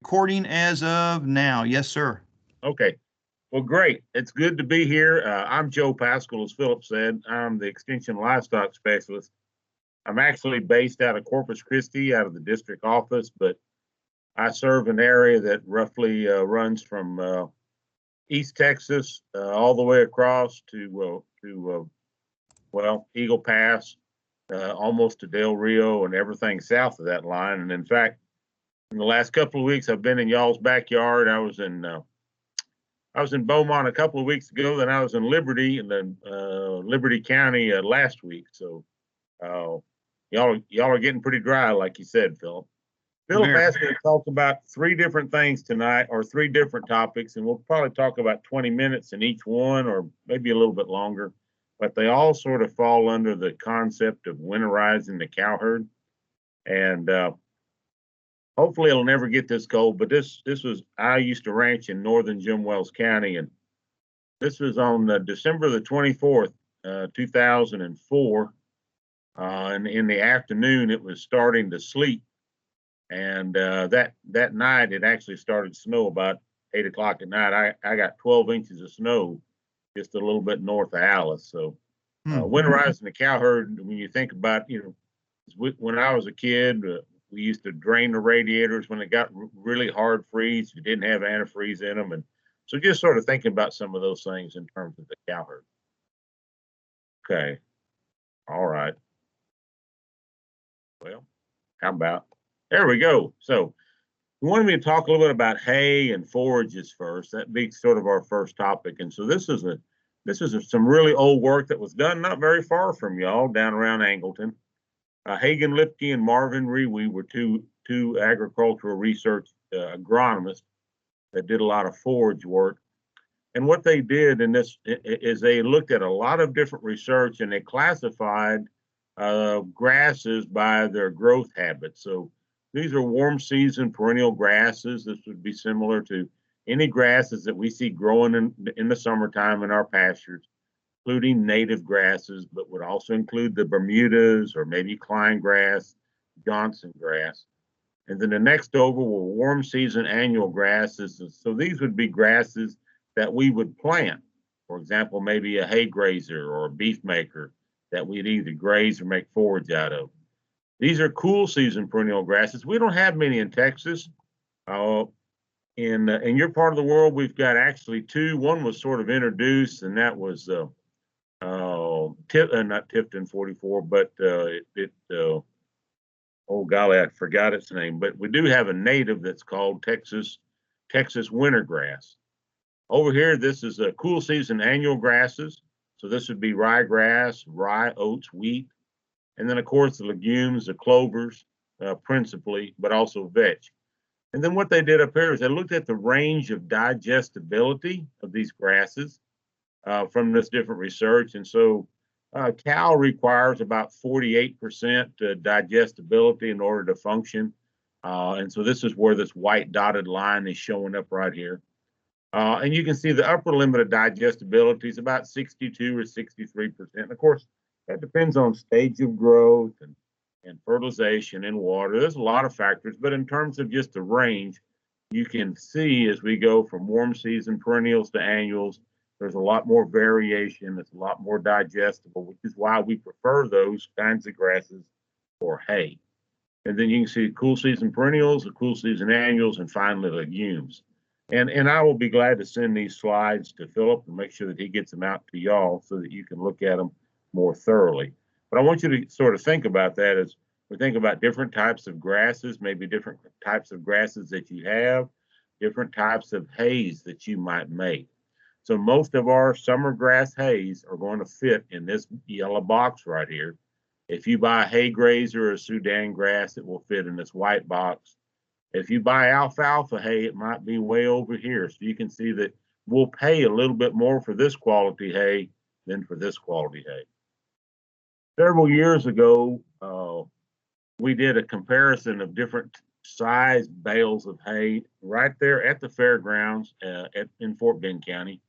Recording as of now. Yes, sir. Okay. Well, great. It's good to be here. I'm Joe Pascal, as Philip said. I'm the Extension Livestock Specialist. I'm actually based out of Corpus Christi, out of the district office, but I serve an area that roughly runs from East Texas all the way across to Eagle Pass, almost to Del Rio, and everything south of that line. And in fact, in the last couple of weeks, I've been in y'all's backyard. I was in Beaumont a couple of weeks ago. Then I was in Liberty and then Liberty County last week. So uh, y'all are getting pretty dry, like you said, Philip. Philip Very. asked me to talk about three different things tonight, or three different topics, and we'll probably talk about 20 minutes in each one, or maybe a little bit longer. But they all sort of fall under the concept of winterizing the cow herd. And hopefully it'll never get this cold. But this was I used to ranch in northern Jim Wells County, and this was on December the 24th, 2004. And in the afternoon, it was starting to sleet, and that night it actually started to snow about 8 o'clock at night. I got 12 inches of snow just a little bit north of Alice. So Hmm. winterizing the cow herd, when you think about, when I was a kid, we used to drain the radiators when it got really hard freeze. You didn't have antifreeze in them, and so just sort of thinking about some of those things in terms of the cow herd. Okay, all right. Well, how about there we go. So you wanted me to talk a little bit about hay and forages first. That be sort of our first topic, and so some really old work that was done not very far from y'all down around Angleton. Hagen Lipke and Marvin Rewe were two agricultural research agronomists that did a lot of forage work. And what they did in this is they looked at a lot of different research and they classified grasses by their growth habits. So these are warm season perennial grasses. This would be similar to any grasses that we see growing in the summertime in our pastures, including native grasses, but would also include the Bermudas or maybe Klein grass, Johnson grass. And then the next over were warm season annual grasses. So these would be grasses that we would plant. For example, maybe a hay grazer or a beef maker that we'd either graze or make forage out of. These are cool season perennial grasses. We don't have many in Texas. Uh, in your part of the world, we've got actually two. One was sort of introduced, and that was not Tifton 44, but oh golly, I forgot its name. But we do have a native that's called Texas wintergrass. Over here, this is a cool season annual grasses. So this would be ryegrass, rye, oats, wheat, and then of course the legumes, the clovers, principally, but also vetch. And then what they did up here is they looked at the range of digestibility of these grasses from this different research. And so cow requires about 48% digestibility in order to function. And so this is where this white dotted line is showing up right here. And you can see the upper limit of digestibility is about 62 or 63%. Of course, that depends on stage of growth and fertilization and water. There's a lot of factors, but in terms of just the range, you can see as we go from warm season perennials to annuals, there's a lot more variation. It's a lot more digestible, which is why we prefer those kinds of grasses for hay. And then you can see cool season perennials, the cool season annuals, and finally legumes. And I will be glad to send these slides to Philip and make sure that he gets them out to y'all so that you can look at them more thoroughly. But I want you to sort of think about that as we think about different types of grasses, maybe different types of grasses that you have, different types of hays that you might make. So most of our summer grass hays are going to fit in this yellow box right here. If you buy a hay grazer or Sudan grass, it will fit in this white box. If you buy alfalfa hay, it might be way over here. So you can see that we'll pay a little bit more for this quality hay than for this quality hay. Several years ago, we did a comparison of different size bales of hay right there at the fairgrounds in Fort Bend County.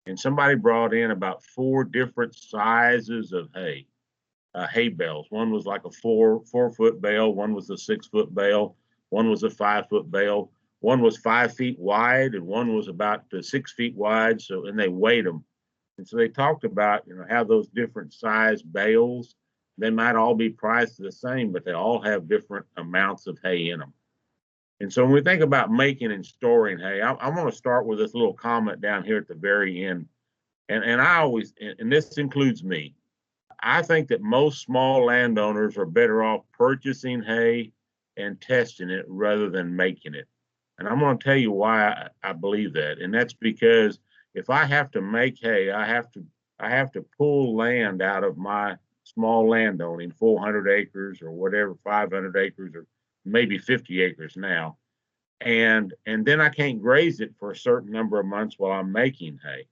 And somebody brought in about four different sizes of hay bales. One was like a four foot bale, one was a 6 foot bale, one was a 5 foot bale. one was 5 feet wide and one was about 6 feet wide. So, and they weighed them. And so they talked about, how those different size bales, they might all be priced the same, but they all have different amounts of hay in them. And so when we think about making and storing hay, I'm going to start with this little comment down here at the very end. And I always, and this includes me, I think that most small landowners are better off purchasing hay and testing it rather than making it. And I'm going to tell you why I believe that. And that's because if I have to make hay, I have to pull land out of my small landowning, 400 acres or whatever, 500 acres or maybe 50 acres now. And then I can't graze it for a certain number of months while I'm making hay.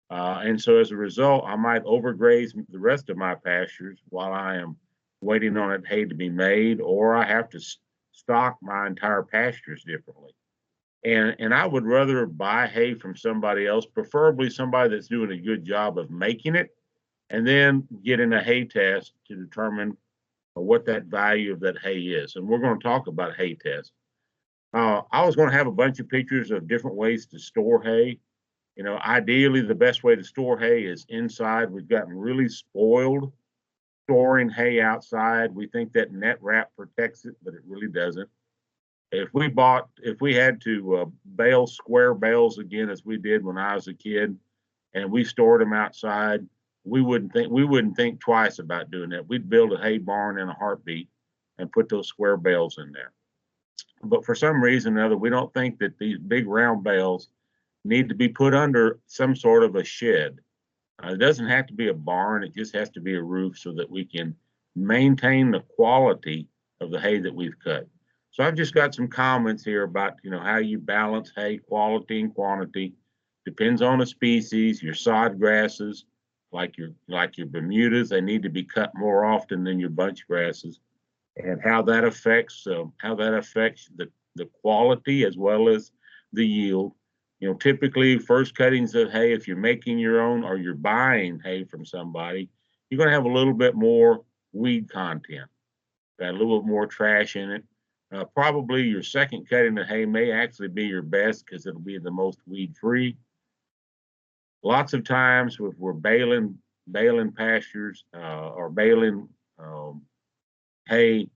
And so as a result, I might overgraze the rest of my pastures while I am waiting on that hay to be made, or I have to stock my entire pastures differently. And I would rather buy hay from somebody else, preferably somebody that's doing a good job of making it, and then get in a hay test to determine what that value of that hay is. And we're going to talk about hay tests. I was going to have a bunch of pictures of different ways to store hay. Ideally, the best way to store hay is inside. We've gotten really spoiled storing hay outside. We think that net wrap protects it, but it really doesn't. If we had to bale square bales again, as we did when I was a kid, and we stored them outside, we wouldn't think twice about doing that. We'd build a hay barn in a heartbeat and put those square bales in there. But for some reason or other, we don't think that these big round bales need to be put under some sort of a shed. It doesn't have to be a barn. It just has to be a roof so that we can maintain the quality of the hay that we've cut. So I've just got some comments here about, how you balance hay quality and quantity. Depends on the species. Your sod grasses, like your Bermudas, they need to be cut more often than your bunch grasses, and how that affects the quality as well as the yield. Typically first cuttings of hay, if you're making your own or you're buying hay from somebody, you're going to have a little bit more weed content, got a little bit more trash in it. Probably your second cutting of hay may actually be your best because it'll be the most weed free. Lots of times if we're baling pastures or baling hay,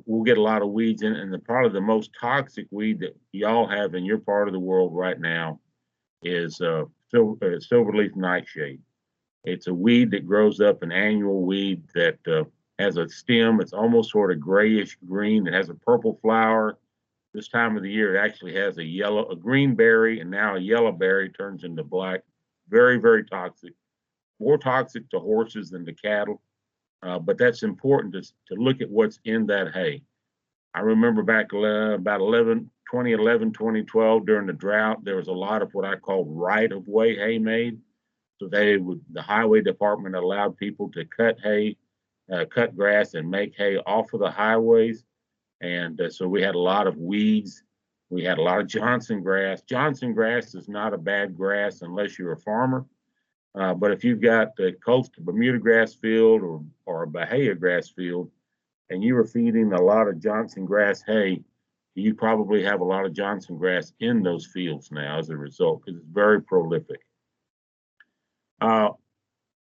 we'll get a lot of weeds in it. And probably the most toxic weed that y'all have in your part of the world right now is silverleaf nightshade. It's a weed that grows up, an annual weed that has a stem. It's almost sort of grayish green. It has a purple flower. This time of the year, it actually has a green berry, and now a yellow berry turns into black. Very, very toxic. More toxic to horses than to cattle. But that's important to look at what's in that hay. I remember back about 2011, 2012, during the drought, there was a lot of what I call right-of-way hay made. So the highway department allowed people to cut hay, cut grass, and make hay off of the highways. And so we had a lot of weeds. We had a lot of Johnson grass. Johnson grass is not a bad grass unless you're a farmer. But if you've got the coastal Bermuda grass field or a Bahia grass field, and you were feeding a lot of Johnson grass hay, you probably have a lot of Johnson grass in those fields now as a result, because it's very prolific.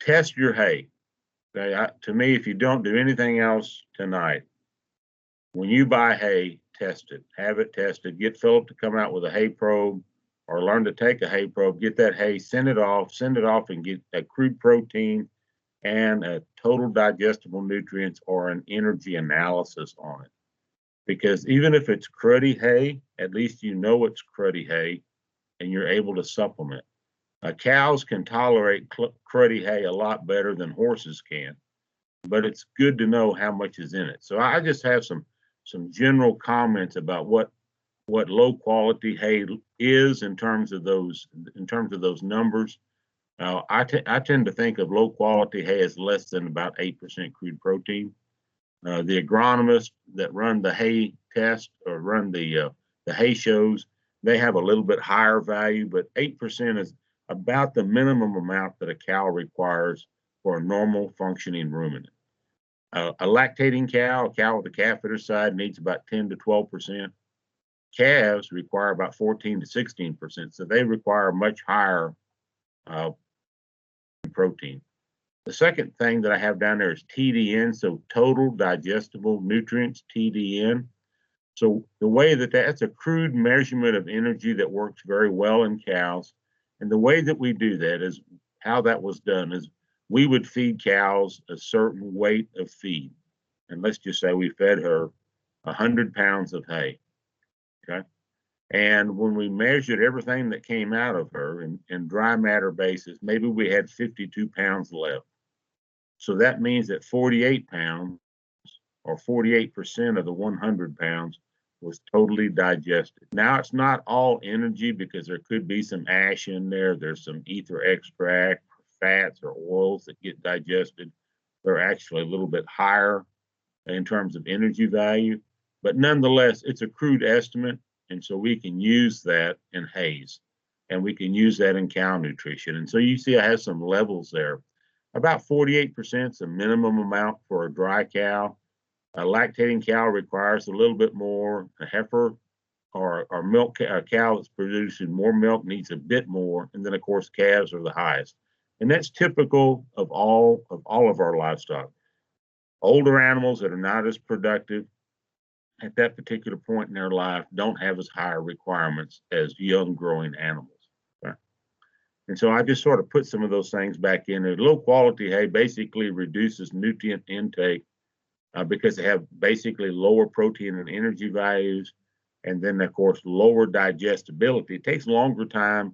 Test your hay. Okay? To me, if you don't do anything else tonight, when you buy hay, test it. Have it tested. Get Philip to come out with a hay probe, or learn to take a hay probe, get that hay, send it off and get a crude protein and a total digestible nutrients or an energy analysis on it. Because even if it's cruddy hay, at least you know it's cruddy hay and you're able to supplement. Cows can tolerate cruddy hay a lot better than horses can, but it's good to know how much is in it. So I just have some general comments about what low quality hay is in terms of those numbers. I tend to think of low quality hay as less than about 8% crude protein. The agronomists that run the hay test or run the hay shows, they have a little bit higher value, but 8% is about the minimum amount that a cow requires for a normal functioning ruminant. A lactating cow, a cow with a calf at her side, needs about 10 to 12%. calves require about 14 to 16%. So they require much higher protein. The second thing that I have down there is TDN, so total digestible nutrients, TDN. So the way that's a crude measurement of energy that works very well in cows. And the way that we do that is how that was done is we would feed cows a certain weight of feed. And let's just say we fed her 100 pounds of hay. Okay. And when we measured everything that came out of her in dry matter basis, maybe we had 52 pounds left. So that means that 48 pounds or 48% of the 100 pounds was totally digested. Now it's not all energy because there could be some ash in there. There's some ether extract, fats or oils that get digested. They're actually a little bit higher in terms of energy value, but nonetheless, it's a crude estimate. And so we can use that in hays and we can use that in cow nutrition. And so you see, I have some levels there. About 48% is a minimum amount for a dry cow. A lactating cow requires a little bit more. A heifer or a cow that's producing more milk needs a bit more. And then, of course, calves are the highest. And that's typical of all of our livestock. Older animals that are not as productive at that particular point in their life don't have as high requirements as young growing animals. Okay? And so I just sort of put some of those things back in there. Low quality hay basically reduces nutrient intake because they have basically lower protein and energy values. And then, of course, lower digestibility. It takes longer time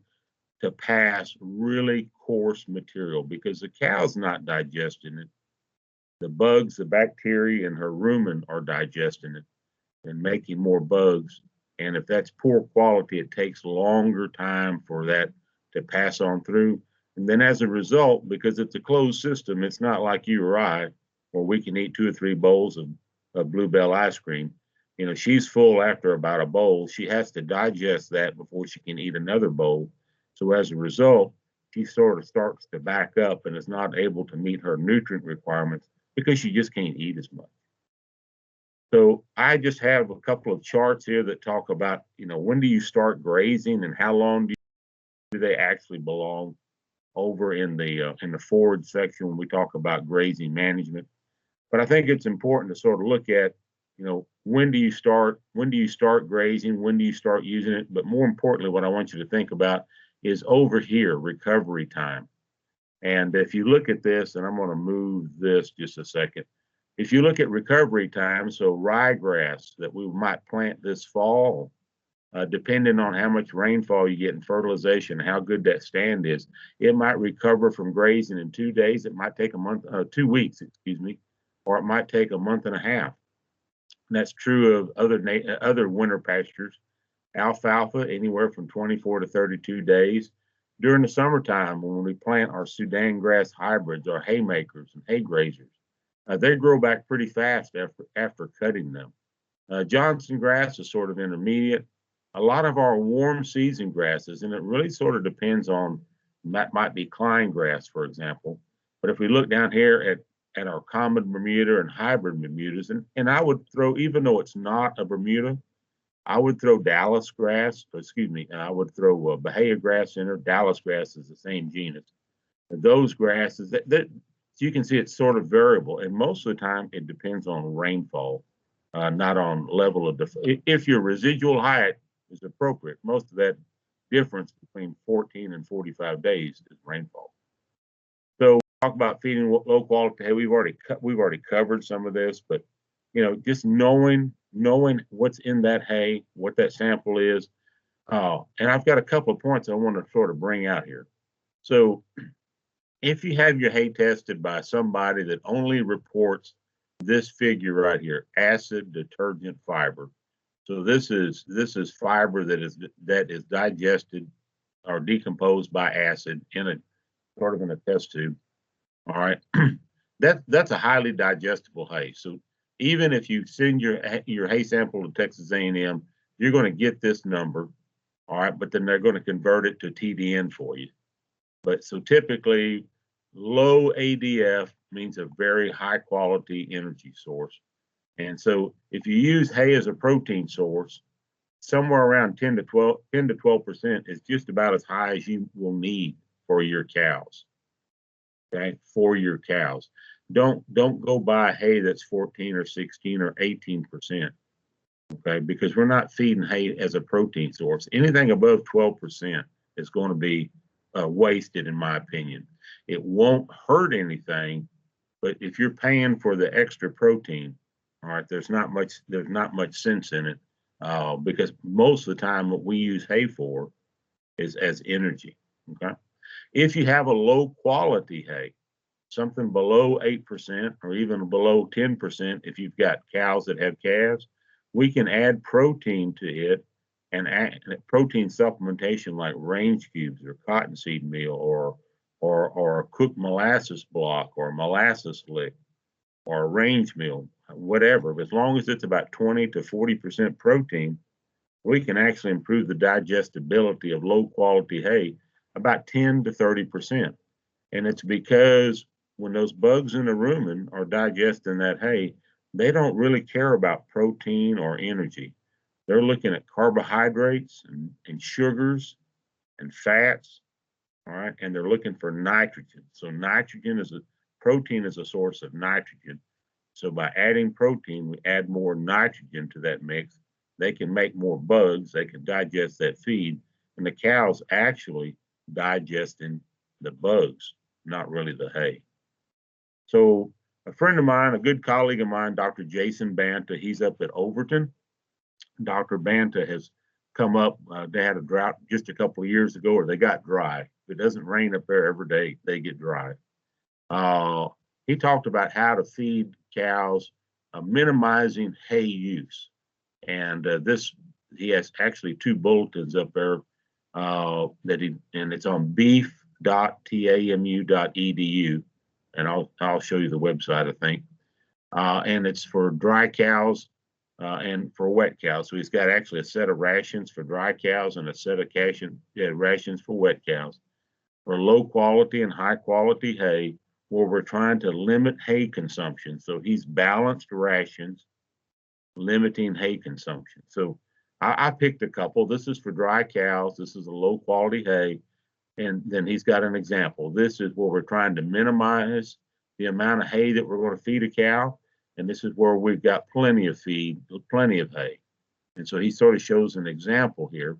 to pass really coarse material because the cow's not digesting it. The bugs, the bacteria in her rumen are digesting it and making more bugs. And if that's poor quality, it takes longer time for that to pass on through. And then as a result, because it's a closed system, it's not like you or I, where we can eat 2 or 3 bowls of Bluebell ice cream. You know, she's full after about a bowl. She has to digest that before she can eat another bowl. So as a result, she sort of starts to back up and is not able to meet her nutrient requirements because she just can't eat as much. So I just have a couple of charts here that talk about, you know, when do you start grazing and how long do they actually belong over in the forward section when we talk about grazing management. But I think it's important to sort of look at, you know, when do you start grazing, when do you start using it? But more importantly, what I want you to think about is over here, recovery time. And if you look at this, and I'm going to move this just a second. If you look at recovery time, so ryegrass that we might plant this fall, depending on how much rainfall you get and fertilization, how good that stand is, it might recover from grazing in 2 days. It might take 2 weeks, or it might take a month and a half. And that's true of other winter pastures. Alfalfa, anywhere from 24 to 32 days. During the summertime, when we plant our Sudan grass hybrids, our haymakers and hay grazers, they grow back pretty fast after cutting them. Johnson grass is sort of intermediate. A lot of our warm season grasses, and it really sort of depends on, that might be Klein grass, for example. But if we look down here at our common Bermuda and hybrid Bermudas, and I would throw, even though it's not a Bermuda, I would throw Dallas grass, I would throw Bahia grass in there. Dallas grass is the same genus. And those grasses, so you can see it's sort of variable. And most of the time, it depends on rainfall, not on level of, if your residual height is appropriate. Most of that difference between 14 and 45 days is rainfall. So talk about feeding low quality hay. We've already covered some of this, but you know, just knowing what's in that hay, what that sample is. And I've got a couple of points I want to sort of bring out here. So if you have your hay tested by somebody that only reports this figure right here, acid detergent fiber. So this is fiber that is digested or decomposed by acid in a sort of in a test tube. All right. That's a highly digestible hay. So even if you send your hay sample to Texas A&M, you're going to get this number. All right, but then they're going to convert it to TDN for you. But so typically low ADF means a very high quality energy source. And so if you use hay as a protein source, somewhere around 10 to 12% is just about as high as you will need for your cows. Okay, for your cows. Don't go buy hay that's 14 or 16 or 18%. Okay, because we're not feeding hay as a protein source. Anything above 12% is going to be wasted, in my opinion. It won't hurt anything, but if you're paying for the extra protein, all right, there's not much sense in it, because most of the time what we use hay for is as energy. Okay, if you have a low quality hay, something below 8% or even below 10%, if you've got cows that have calves, we can add protein to it and add protein supplementation like range cubes or cottonseed meal or a cooked molasses block or molasses lick or range meal, whatever. But as long as it's about 20 to 40% protein, we can actually improve the digestibility of low quality hay about 10 to 30%. And it's because when those bugs in the rumen are digesting that hay, they don't really care about protein or energy. They're looking at carbohydrates and sugars and fats, all right, and they're looking for nitrogen. So protein is a source of nitrogen. So by adding protein, we add more nitrogen to that mix. They can make more bugs, they can digest that feed, and the cows actually digesting the bugs, not really the hay. So a friend of mine, a good colleague of mine, Dr. Jason Banta, he's up at Overton. Dr. Banta has come up, they had a drought just a couple of years ago, or they got dry. If it doesn't rain up there every day, they get dry. He talked about how to feed cows, minimizing hay use. And he has actually 2 bulletins up there and it's on beef.tamu.edu. And I'll show you the website, I think. And it's for dry cows and for wet cows. So he's got actually a set of rations for dry cows and a set of rations for wet cows for low quality and high quality hay, where we're trying to limit hay consumption. So he's balanced rations, limiting hay consumption. So I picked a couple. This is for dry cows. This is a low quality hay. And then he's got an example. This is where we're trying to minimize the amount of hay that we're going to feed a cow. And this is where we've got plenty of feed, plenty of hay. And so he sort of shows an example here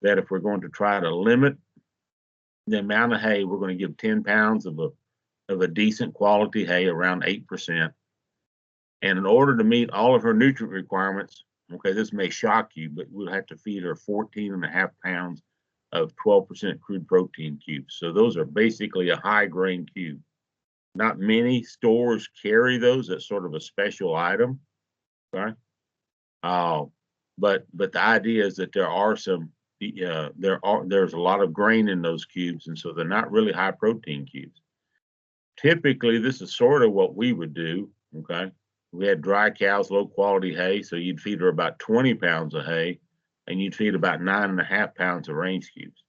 that if we're going to try to limit the amount of hay, we're going to give 10 pounds of a decent quality hay, around 8%. And in order to meet all of her nutrient requirements, okay, this may shock you, but we'll have to feed her 14.5 pounds of 12% crude protein cubes. So those are basically a high grain cube. Not many stores carry those. That's sort of a special item. Okay. But the idea is that there's a lot of grain in those cubes, and so they're not really high protein cubes. Typically, this is sort of what we would do. Okay. We had dry cows, low quality hay, so you'd feed her about 20 pounds of hay, and you'd feed about 9.5 pounds of range cubes.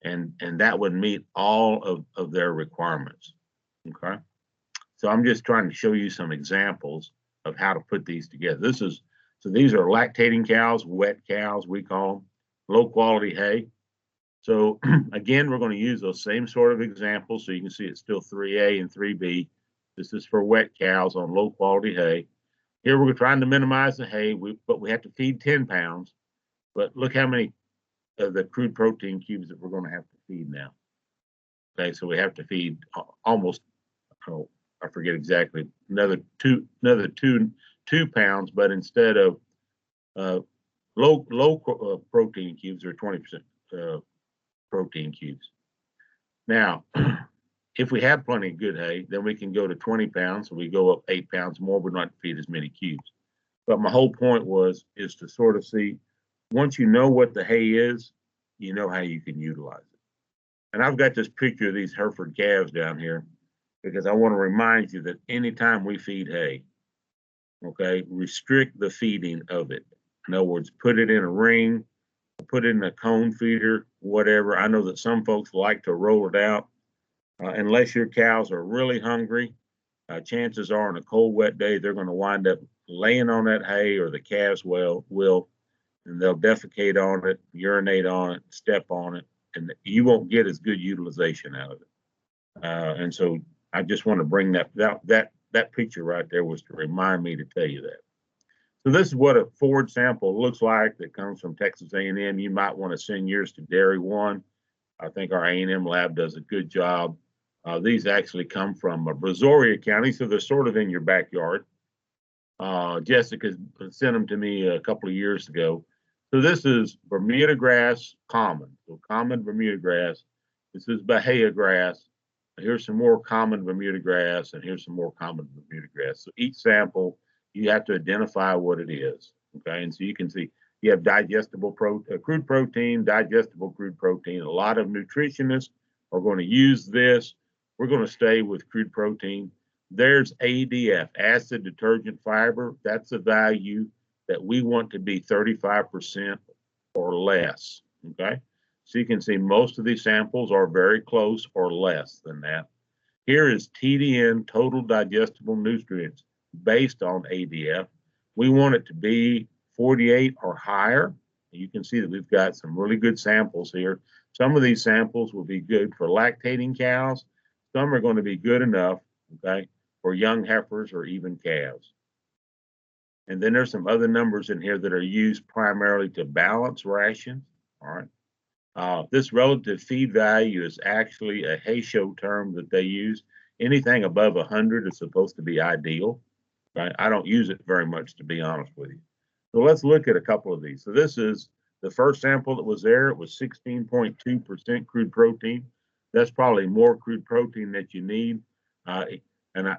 And that would meet all of their requirements. Okay. So I'm just trying to show you some examples of how to put these together. So these are lactating cows, wet cows, we call them, low quality hay. So again, we're going to use those same sort of examples. So you can see it's still 3A and 3B. This is for wet cows on low quality hay. Here we're trying to minimize the hay, but we have to feed 10 pounds. But look how many of the crude protein cubes that we're going to have to feed now. Okay, so we have to feed almost, I forget exactly, another two pounds, but instead of low protein cubes, or 20% protein cubes. Now, if we have plenty of good hay, then we can go to 20 pounds, so we go up 8 pounds more. We don't have to feed as many cubes. But my whole point is to sort of see, once you know what the hay is, you know how you can utilize it. And I've got this picture of these Hereford calves down here because I want to remind you that anytime we feed hay, okay, restrict the feeding of it. In other words, put it in a ring, put it in a cone feeder, whatever. I know that some folks like to roll it out. Unless your cows are really hungry, chances are on a cold, wet day, they're going to wind up laying on that hay, or the calves will. and they'll defecate on it, urinate on it, step on it, and you won't get as good utilization out of it. And so I just want to bring that picture right there was to remind me to tell you that. So this is what a forward sample looks like that comes from Texas A&M. You might want to send yours to Dairy One. I think our A&M lab does a good job. These actually come from Brazoria County, so they're sort of in your backyard. Jessica sent them to me a couple of years ago. So this is Bermuda grass common, so common Bermuda grass. This is Bahia grass. Here's some more common Bermuda grass, and here's some more common Bermuda grass. So each sample, you have to identify what it is, okay? And so you can see you have digestible crude protein, digestible crude protein. A lot of nutritionists are going to use this. We're going to stay with crude protein. There's ADF, acid detergent fiber. That's a value that we want to be 35% or less, okay? So you can see most of these samples are very close or less than that. Here is TDN, total digestible nutrients, based on ADF. We want it to be 48 or higher. You can see that we've got some really good samples here. Some of these samples will be good for lactating cows. Some are going to be good enough, okay, for young heifers or even calves. And then there's some other numbers in here that are used primarily to balance rations, all right? This relative feed value is actually a HACCP term that they use. Anything above 100 is supposed to be ideal. Right? I don't use it very much, to be honest with you. So let's look at a couple of these. So this is the first sample that was there. It was 16.2% crude protein. That's probably more crude protein that you need. And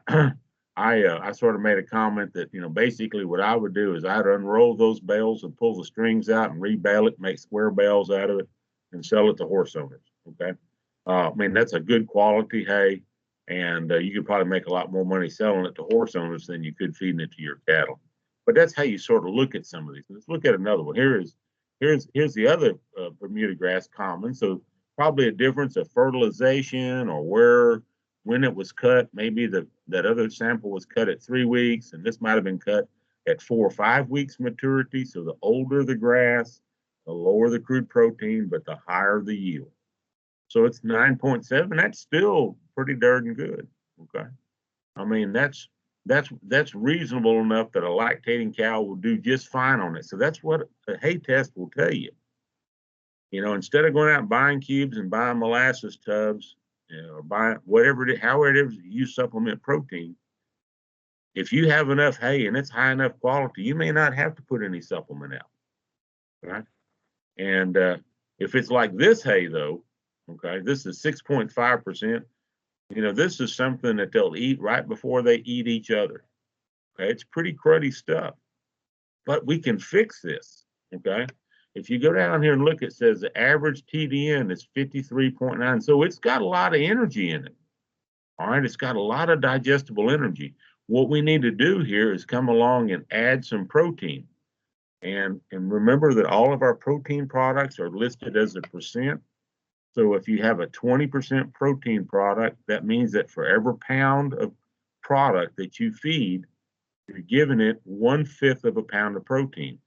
I sort of made a comment that, basically what I would do is I'd unroll those bales and pull the strings out and rebale it, make square bales out of it, and sell it to horse owners. Okay. I mean, that's a good quality hay, and you could probably make a lot more money selling it to horse owners than you could feeding it to your cattle. But that's how you sort of look at some of these. Let's look at another one. Here's the other Bermuda grass common. So probably a difference of fertilization or when it was cut. Maybe that other sample was cut at 3 weeks, and this might have been cut at 4 or 5 weeks maturity. So the older the grass, the lower the crude protein, but the higher the yield. So it's 9.7. That's still pretty darn good. Okay. I mean, that's reasonable enough that a lactating cow will do just fine on it. So that's what a hay test will tell you. Instead of going out and buying cubes and buying molasses tubs, or buying however it is you supplement protein, if you have enough hay and it's high enough quality, you may not have to put any supplement out. Right? And if it's like this hay, though, okay, this is 6.5%. This is something that they'll eat right before they eat each other. Okay, it's pretty cruddy stuff, but we can fix this. Okay, if you go down here and look, it says the average TDN is 53.9, so it's got a lot of energy in it. All right, it's got a lot of digestible energy. What we need to do here is come along and add some protein. And remember that all of our protein products are listed as a percent. So if you have a 20% protein product, that means that for every pound of product that you feed, you're giving it 1/5 of a pound of protein.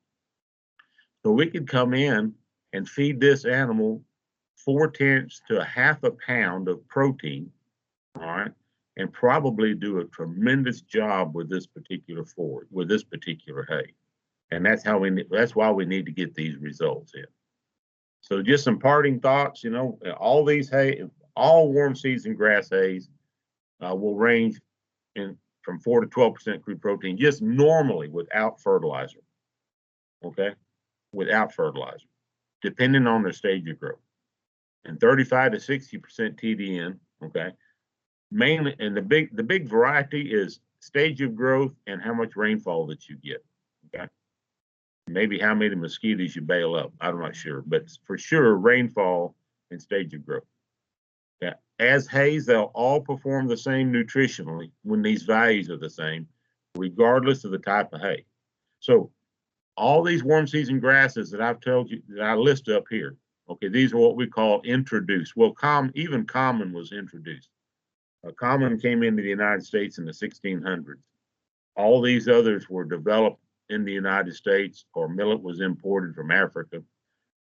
So we could come in and feed this animal 4/10 to 1/2 pound of protein, all right, and probably do a tremendous job with this particular hay. And that's why we need to get these results in. So just some parting thoughts, all these all warm season grass hays will range from 4 to 12% crude protein, just normally without fertilizer. Okay, without fertilizer, depending on their stage of growth, and 35 to 60% TDN. Okay, mainly, and the big variety is stage of growth and how much rainfall that you get. Okay. Maybe how many mosquitoes you bail up. I'm not sure, but for sure, rainfall and stage of growth. Yeah. As hays, they'll all perform the same nutritionally when these values are the same, regardless of the type of hay. So all these warm season grasses that I've told you that I list up here, okay, these are what we call introduced. Well, even common was introduced. Common came into the United States in the 1600s. All these others were developed in the United States, or millet was imported from Africa.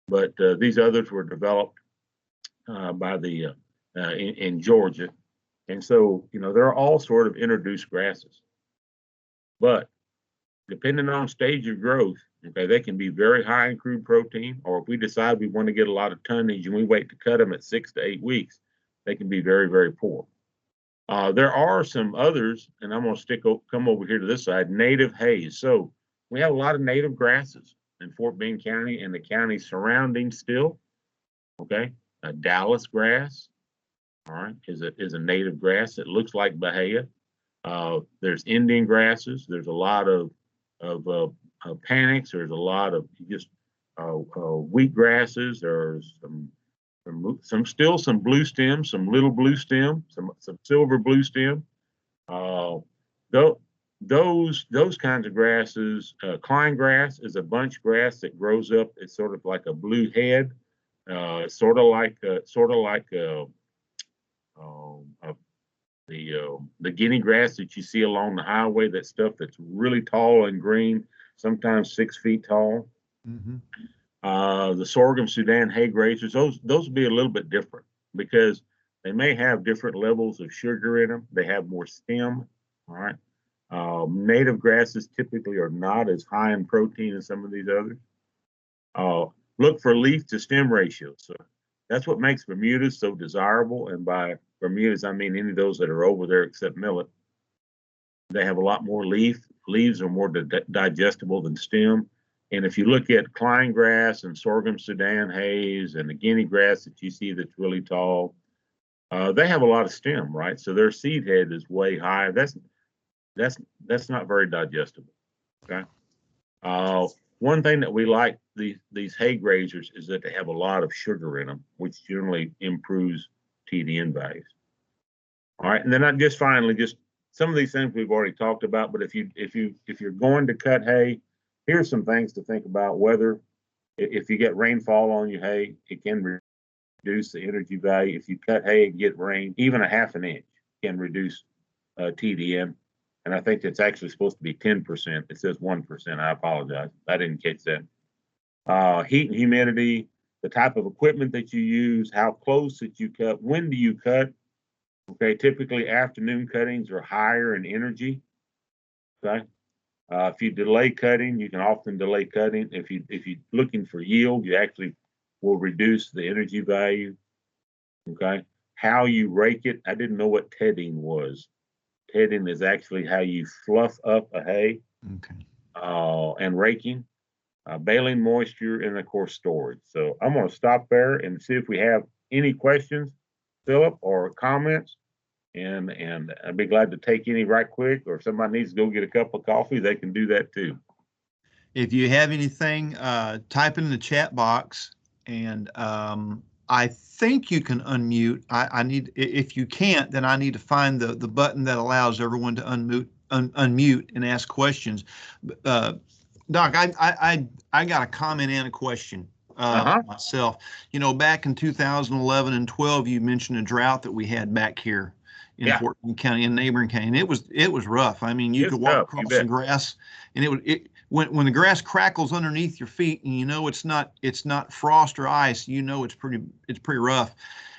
But these others were developed by the in Georgia, and so they're all sort of introduced grasses. But depending on stage of growth, okay, they can be very high in crude protein, or if we decide we want to get a lot of tonnage and we wait to cut them at 6 to 8 weeks, they can be very, very poor. There are some others, and I'm going to come over here to this side, native hays. So we have a lot of native grasses in Fort Bend County and the county surrounding still. Okay, Dallas grass, all right, is a native grass. It looks like bahia. There's Indian grasses. There's a lot of panics. There's a lot of just wheat grasses. There's some blue stem, some little blue stem, some silver blue stem. Those kinds of grasses. Klein grass is a bunch grass that grows up. It's sort of like a blue head, sort of like the guinea grass that you see along the highway. That stuff that's really tall and green, sometimes 6 feet tall. Mm-hmm. The sorghum Sudan hay grazers, those will be a little bit different because they may have different levels of sugar in them. They have more stem. All right. Native grasses typically are not as high in protein as some of these others. Look for leaf to stem ratios. So that's what makes Bermudas so desirable. And by Bermudas, I mean any of those that are over there except millet. They have a lot more leaf. Leaves are more digestible than stem. And if you look at Klein grass and sorghum Sudan hays and the guinea grass that you see that's really tall, they have a lot of stem, right? So their seed head is way high. That's not very digestible. Okay. One thing that we like these hay grazers is that they have a lot of sugar in them, which generally improves TDN values. All right, and then finally some of these things we've already talked about. But if you're going to cut hay, here's some things to think about. Weather, if you get rainfall on your hay, it can reduce the energy value. If you cut hay and get rain, even a half an inch can reduce TDN. And I think it's actually supposed to be 10%. It says 1%. I apologize. I didn't catch that. Heat and humidity, the type of equipment that you use, how close that you cut, when do you cut? Okay, typically afternoon cuttings are higher in energy. Okay. If you delay cutting, you can often delay cutting. If you're looking for yield, you actually will reduce the energy value. Okay. How you rake it, I didn't know what tedding was. Tedding is actually how you fluff up a hay. Okay. And raking, baling moisture, and of course storage. So I'm going to stop there and see if we have any questions, Philip, or comments. And I'd be glad to take any right quick, or if somebody needs to go get a cup of coffee, they can do that too. If you have anything, type in the chat box, and I think you can unmute. I need, if you can't, then I need to find the button that allows everyone to unmute and ask questions. Doc, I got a comment and a question myself. Back in 2011 and 12, you mentioned a drought that we had back here in Fort Bend County and neighboring county, and it was rough. I mean, you could walk across the grass, and when the grass crackles underneath your feet, and it's not frost or ice, it's pretty rough.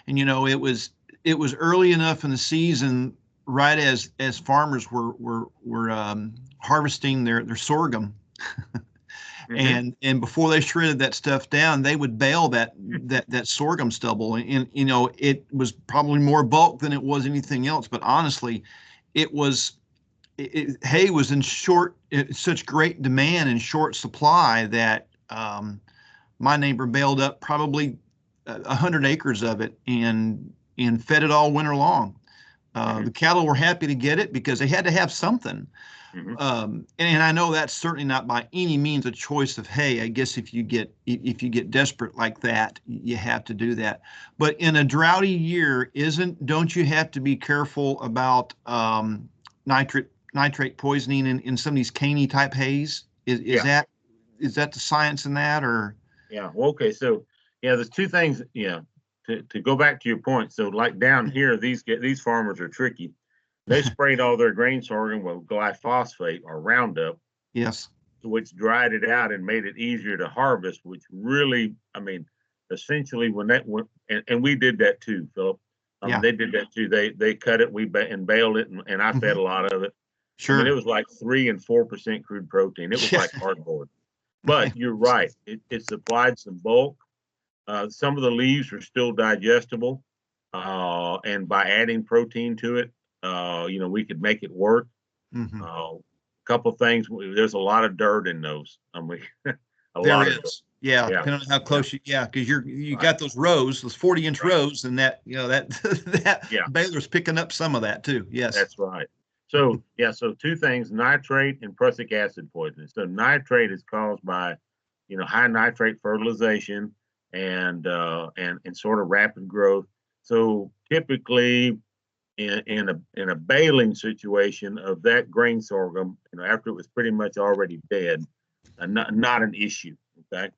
And it was early enough in the season, right as farmers were harvesting their sorghum. Mm-hmm. And before they shredded that stuff down, they would bale that sorghum stubble, and it was probably more bulk than it was anything else. But honestly, hay was in such great demand and short supply that my neighbor baled up probably 100 acres of it and fed it all winter long. The cattle were happy to get it because they had to have something. Mm-hmm. And I know that's certainly not by any means a choice of hay. I guess if you get desperate like that, you have to do that. But in a droughty year, don't you have to be careful about nitrate poisoning in some of these caney type hays? Is that the science in that, or? Yeah. Well, okay. So there's two things. To go back to your point. So like down here, these farmers are tricky. They sprayed all their grain sorghum with glyphosate or Roundup. Yes. which dried it out and made it easier to harvest, which really, I mean, essentially when that went, and we did that too, Philip. Yeah. They did that too. They cut it, and baled it, and I fed a lot of it. I mean, it Sure. was like 3 and 4% crude protein. It was Yeah. like cardboard. But you're right. It supplied some bulk. Some of the leaves are still digestible, and by adding protein to it, we could make it work. Mhm. A couple things. There's a lot of dirt in those. I mean, a There lot of dirt. is. Yeah, Yeah. depending on how close because you Right. got those rows, those 40-inch Right. rows, and that that Yeah. baler's picking up some of that too. Yes. That's right. So yeah, so two things: nitrate and prussic acid poisoning. So nitrate is caused by, high nitrate fertilization and sort of rapid growth. So typically, in a baling situation of that grain sorghum, after it was pretty much already dead, not an issue. Okay.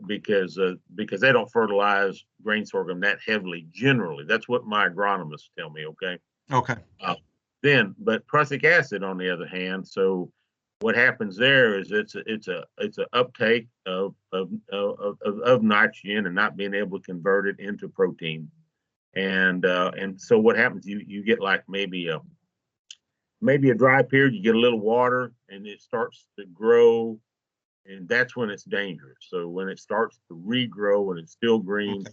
Because they don't fertilize grain sorghum that heavily generally. That's what my agronomists tell me. Okay. Okay. But prussic acid, on the other hand, so what happens there is it's a uptake of nitrogen and not being able to convert it into protein, and so what happens? You get like maybe a dry period. You get a little water, and it starts to grow, and that's when it's dangerous. So when it starts to regrow and it's still green, Okay.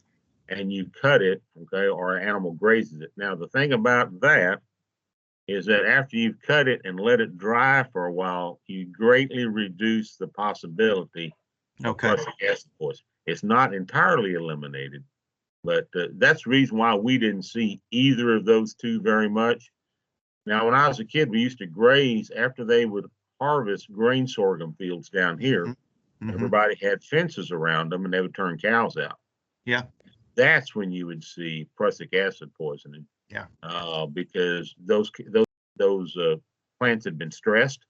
and you cut it, okay, or an animal grazes it. Now the thing about that is that after you've cut it and let it dry for a while, you greatly reduce the possibility of Okay. prussic acid poisoning. It's not entirely eliminated, but that's the reason why we didn't see either of those two very much. Now, when I was a kid, we used to graze after they would harvest grain sorghum fields down here. Mm-hmm. Everybody had fences around them, and they would turn cows out. Yeah. That's when you would see prussic acid poisoning. Yeah. Because those plants had been stressed,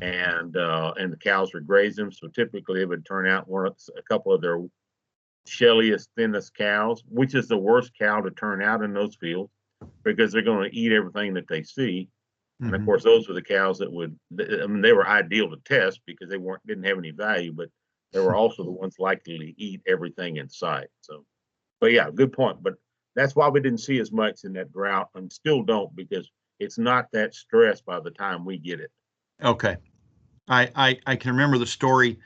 and the cows were grazing them. So typically, it would turn out a couple of their shelliest, thinnest cows, which is the worst cow to turn out in those fields because they're going to eat everything that they see. And of course, those were the cows that they were ideal to test because they didn't have any value, but they were also the ones likely to eat everything in sight. So, but yeah, good point. But that's why we didn't see as much in that drought, and still don't, because it's not that stressed by the time we get it. Okay. I can remember the story.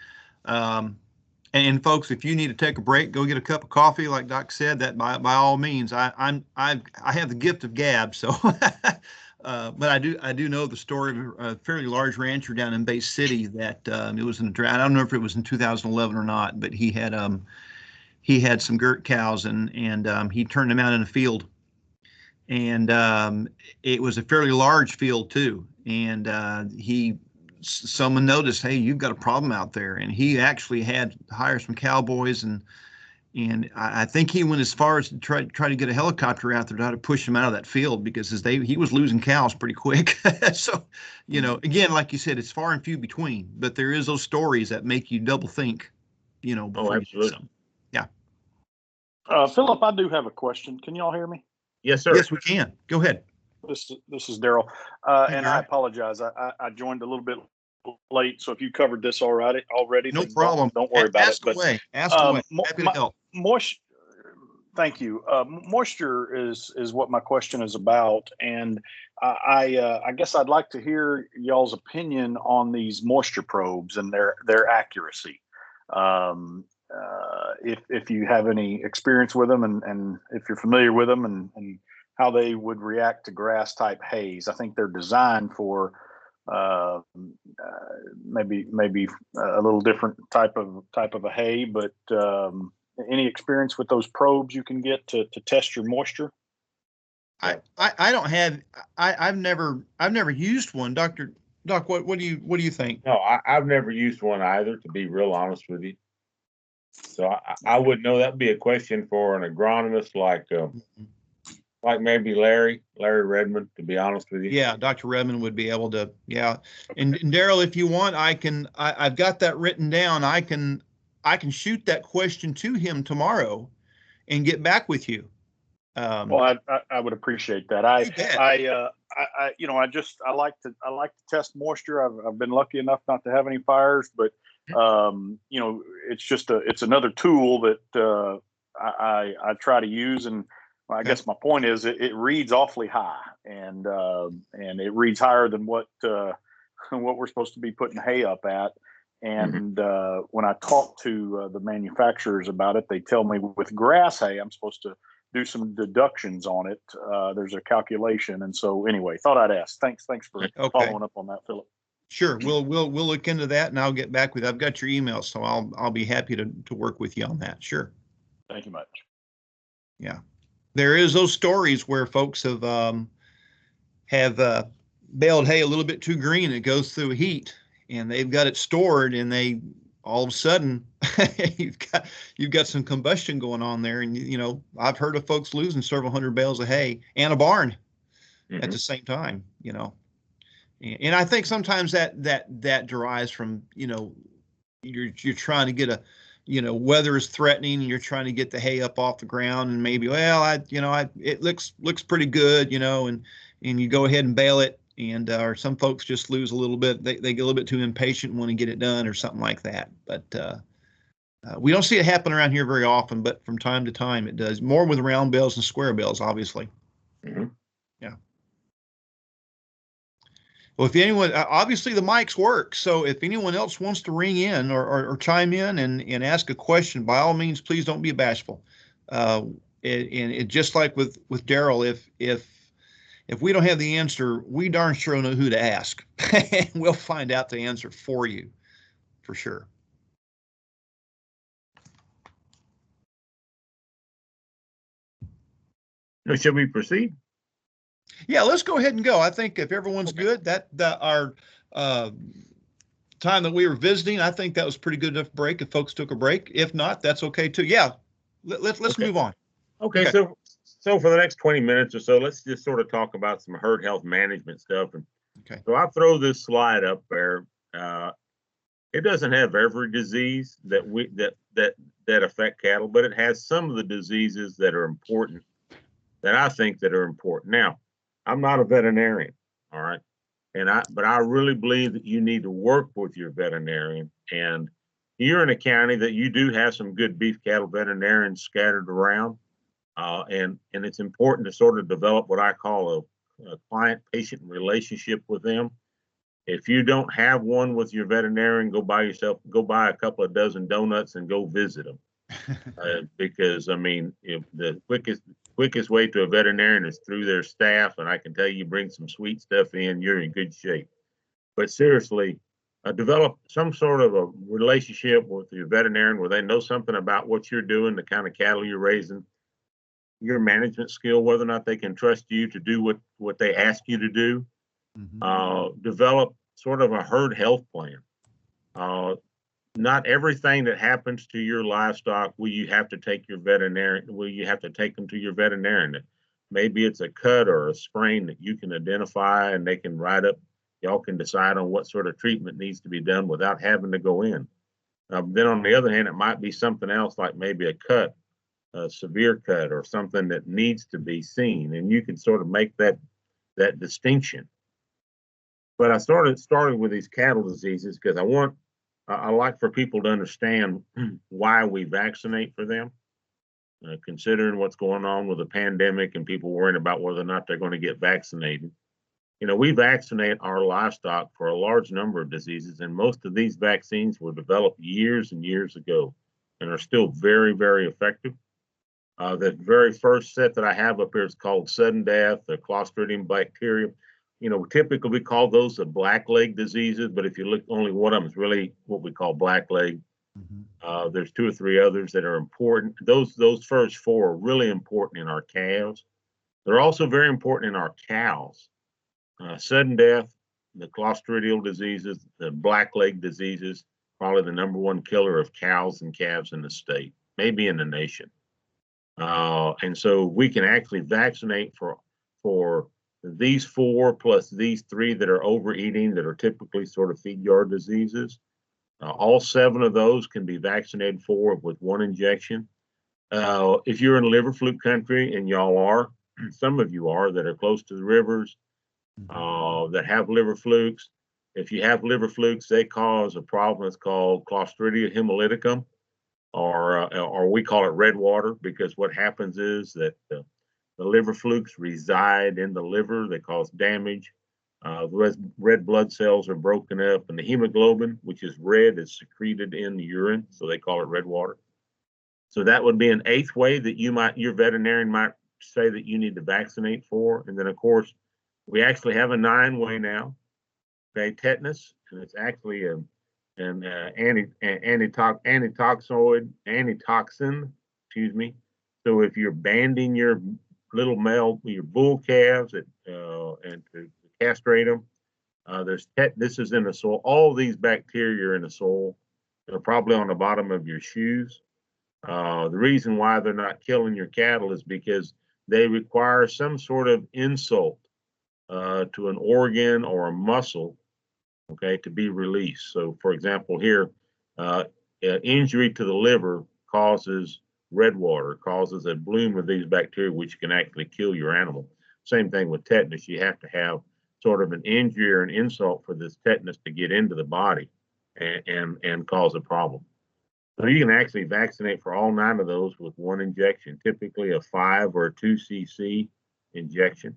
And folks, if you need to take a break, go get a cup of coffee, like Doc said. That by all means. I have the gift of gab, so. But I do know the story of a fairly large rancher down in Bay City that it was in a drought. I don't know if it was in 2011 or not, but he had some girt cows and he turned them out in a field, and it was a fairly large field too. And someone noticed, hey, you've got a problem out there, and he actually had to hire some cowboys, and I think he went as far as to try to get a helicopter out there to try to push him out of that field because he was losing cows pretty quick. So, again, like you said, it's far and few between, but there is those stories that make you double think, before you do something. Yeah. Philip, I do have a question. Can y'all hear me? Yes, sir. Yes, we can. Go ahead. This is Daryl, and I apologize. I joined a little bit late, so if you covered this already, no problem. Don't worry about Ask it. Away. Ask away. Happy to help. Thank you. Moisture is what my question is about, and I guess I'd like to hear y'all's opinion on these moisture probes and their accuracy. If you have any experience with them, and if you're familiar with them, and how they would react to grass type hays. I think they're designed for maybe a little different type of a hay, but any experience with those probes you can get to test your moisture? I don't have. I've never used one. Doc, what do you think? No, I've never used one either, to be real honest with you. So I would know that'd be a question for an agronomist like maybe Larry Redmond, to be honest with you. Yeah, Dr. Redmond would be able to. Yeah, and Daryl, if you want, I've got that written down. I can shoot that question to him tomorrow, and get back with you. Um, Well, I would appreciate that. you bet. I like to test moisture. I've been lucky enough not to have any fires, but it's another tool that I try to use. And I Okay. guess my point is it reads awfully high, and it reads higher than what what we're supposed to be putting hay up at. Mhm. And when I talk to the manufacturers about it, they tell me with grass hay, I'm supposed to do some deductions on it. There's a calculation, and so anyway, thought I'd ask. Thanks for Okay. following up on that, Philip. Sure. We'll look into that, and I'll get back with. I've got your email, so I'll be happy to work with you on that. Sure. Thank you much. Yeah. There is those stories where folks have baled hay a little bit too green. It goes through heat, and they've got it stored, and they all of a sudden you've got some combustion going on there, and I've heard of folks losing several hundred bales of hay and a barn at Mhm. the same time. And I think sometimes that derives from you're trying to get weather is threatening, and you're trying to get the hay up off the ground, and maybe, well, it looks pretty good, and you go ahead and bale it, and or some folks just lose a little bit. They get a little bit too impatient and want to get it done or something like that. But we don't see it happen around here very often, but from time to time it does. More with round bales and square bales, obviously. Mhm. Yeah. Well, if anyone, obviously the mics work. So if anyone else wants to ring in or chime in and ask a question, by all means, please don't be bashful. Uh, and it just like with Daryl, if we don't have the answer, we darn sure know who to ask, and we'll find out the answer for you, for sure. So shall we proceed? Yeah, let's go ahead and go. I think if everyone's Okay. good, that our uh, time that we were visiting, I think that was pretty good enough break. If folks took a break, if not, that's okay too. Yeah, let's Okay. move on. Okay. Okay. So for the next 20 minutes or so, let's just sort of talk about some herd health management stuff. And Okay. so I'll throw this slide up there. It doesn't have every disease that affect cattle, but it has some of the diseases that are important, that I think that are important. Now, I'm not a veterinarian, all right, but I really believe that you need to work with your veterinarian. And you're in a county that you do have some good beef cattle veterinarians scattered around, and it's important to sort of develop what I call a client-patient relationship with them. If you don't have one with your veterinarian, go buy a couple of dozen donuts and go visit them. Because I mean, if the quickest way to a veterinarian is through their staff, and I can tell you, bring some sweet stuff in, you're in good shape. But seriously, develop some sort of a relationship with your veterinarian where they know something about what you're doing, the kind of cattle you're raising, your management skill, whether or not they can trust you to do what they ask you to do. Develop sort of a herd health plan. Uh, Not everything that happens to your livestock will you have to take your veterinarian, will you have to take them to your veterinarian. Maybe it's a cut or a sprain that you can identify, and they can write up, y'all can decide on what sort of treatment needs to be done without having to go in. Then on the other hand, it might be something else, like maybe a cut, a severe cut, or something that needs to be seen, and you can sort of make that distinction. But I started with these cattle diseases because I like for people to understand why we vaccinate for them, considering what's going on with the pandemic and people worrying about whether or not they're going to get vaccinated. We vaccinate our livestock for a large number of diseases, and most of these vaccines were developed years and years ago and are still very, very effective. The very first set that I have up here is called sudden death, the Clostridium bacteria. Typically we call those the blackleg diseases, but if you look, only one of them is really what we call blackleg. There's two or three others that are important. Those first four are really important in our calves. They're also very important in our cows. Sudden death, the clostridial diseases, the blackleg diseases, probably the number one killer of cows and calves in the state, maybe in the nation. And so we can actually vaccinate for these four plus these three that are overeating, that are typically sort of feed yard diseases. All seven of those can be vaccinated for with one injection. If you're in liver fluke country, and y'all are, some of you are that are close to the rivers, that have liver flukes. If you have liver flukes, they cause a problem that's called Clostridia hemolyticum, or we call it red water, because what happens is that the liver flukes reside in the liver. They cause damage. The red blood cells are broken up, and the hemoglobin, which is red, is secreted in the urine, so they call it red water. So that would be an eighth way that your veterinarian might say that you need to vaccinate for. And then, of course, we actually have a 9-way now, okay, tetanus, and it's actually an antitoxin, excuse me. So if you're banding your your bull calves and to castrate them, this is in the soil. All these bacteria are in the soil. They're probably on the bottom of your shoes. The reason why they're not killing your cattle is because they require some sort of insult to an organ or a muscle, okay, to be released. So, for example, here, injury to the liver causes red water, causes a bloom of these bacteria, which can actually kill your animal. Same thing with tetanus. You have to have sort of an injury or an insult for this tetanus to get into the body and cause a problem. So you can actually vaccinate for all 9 of those with one injection, typically a 5 or a 2 cc injection.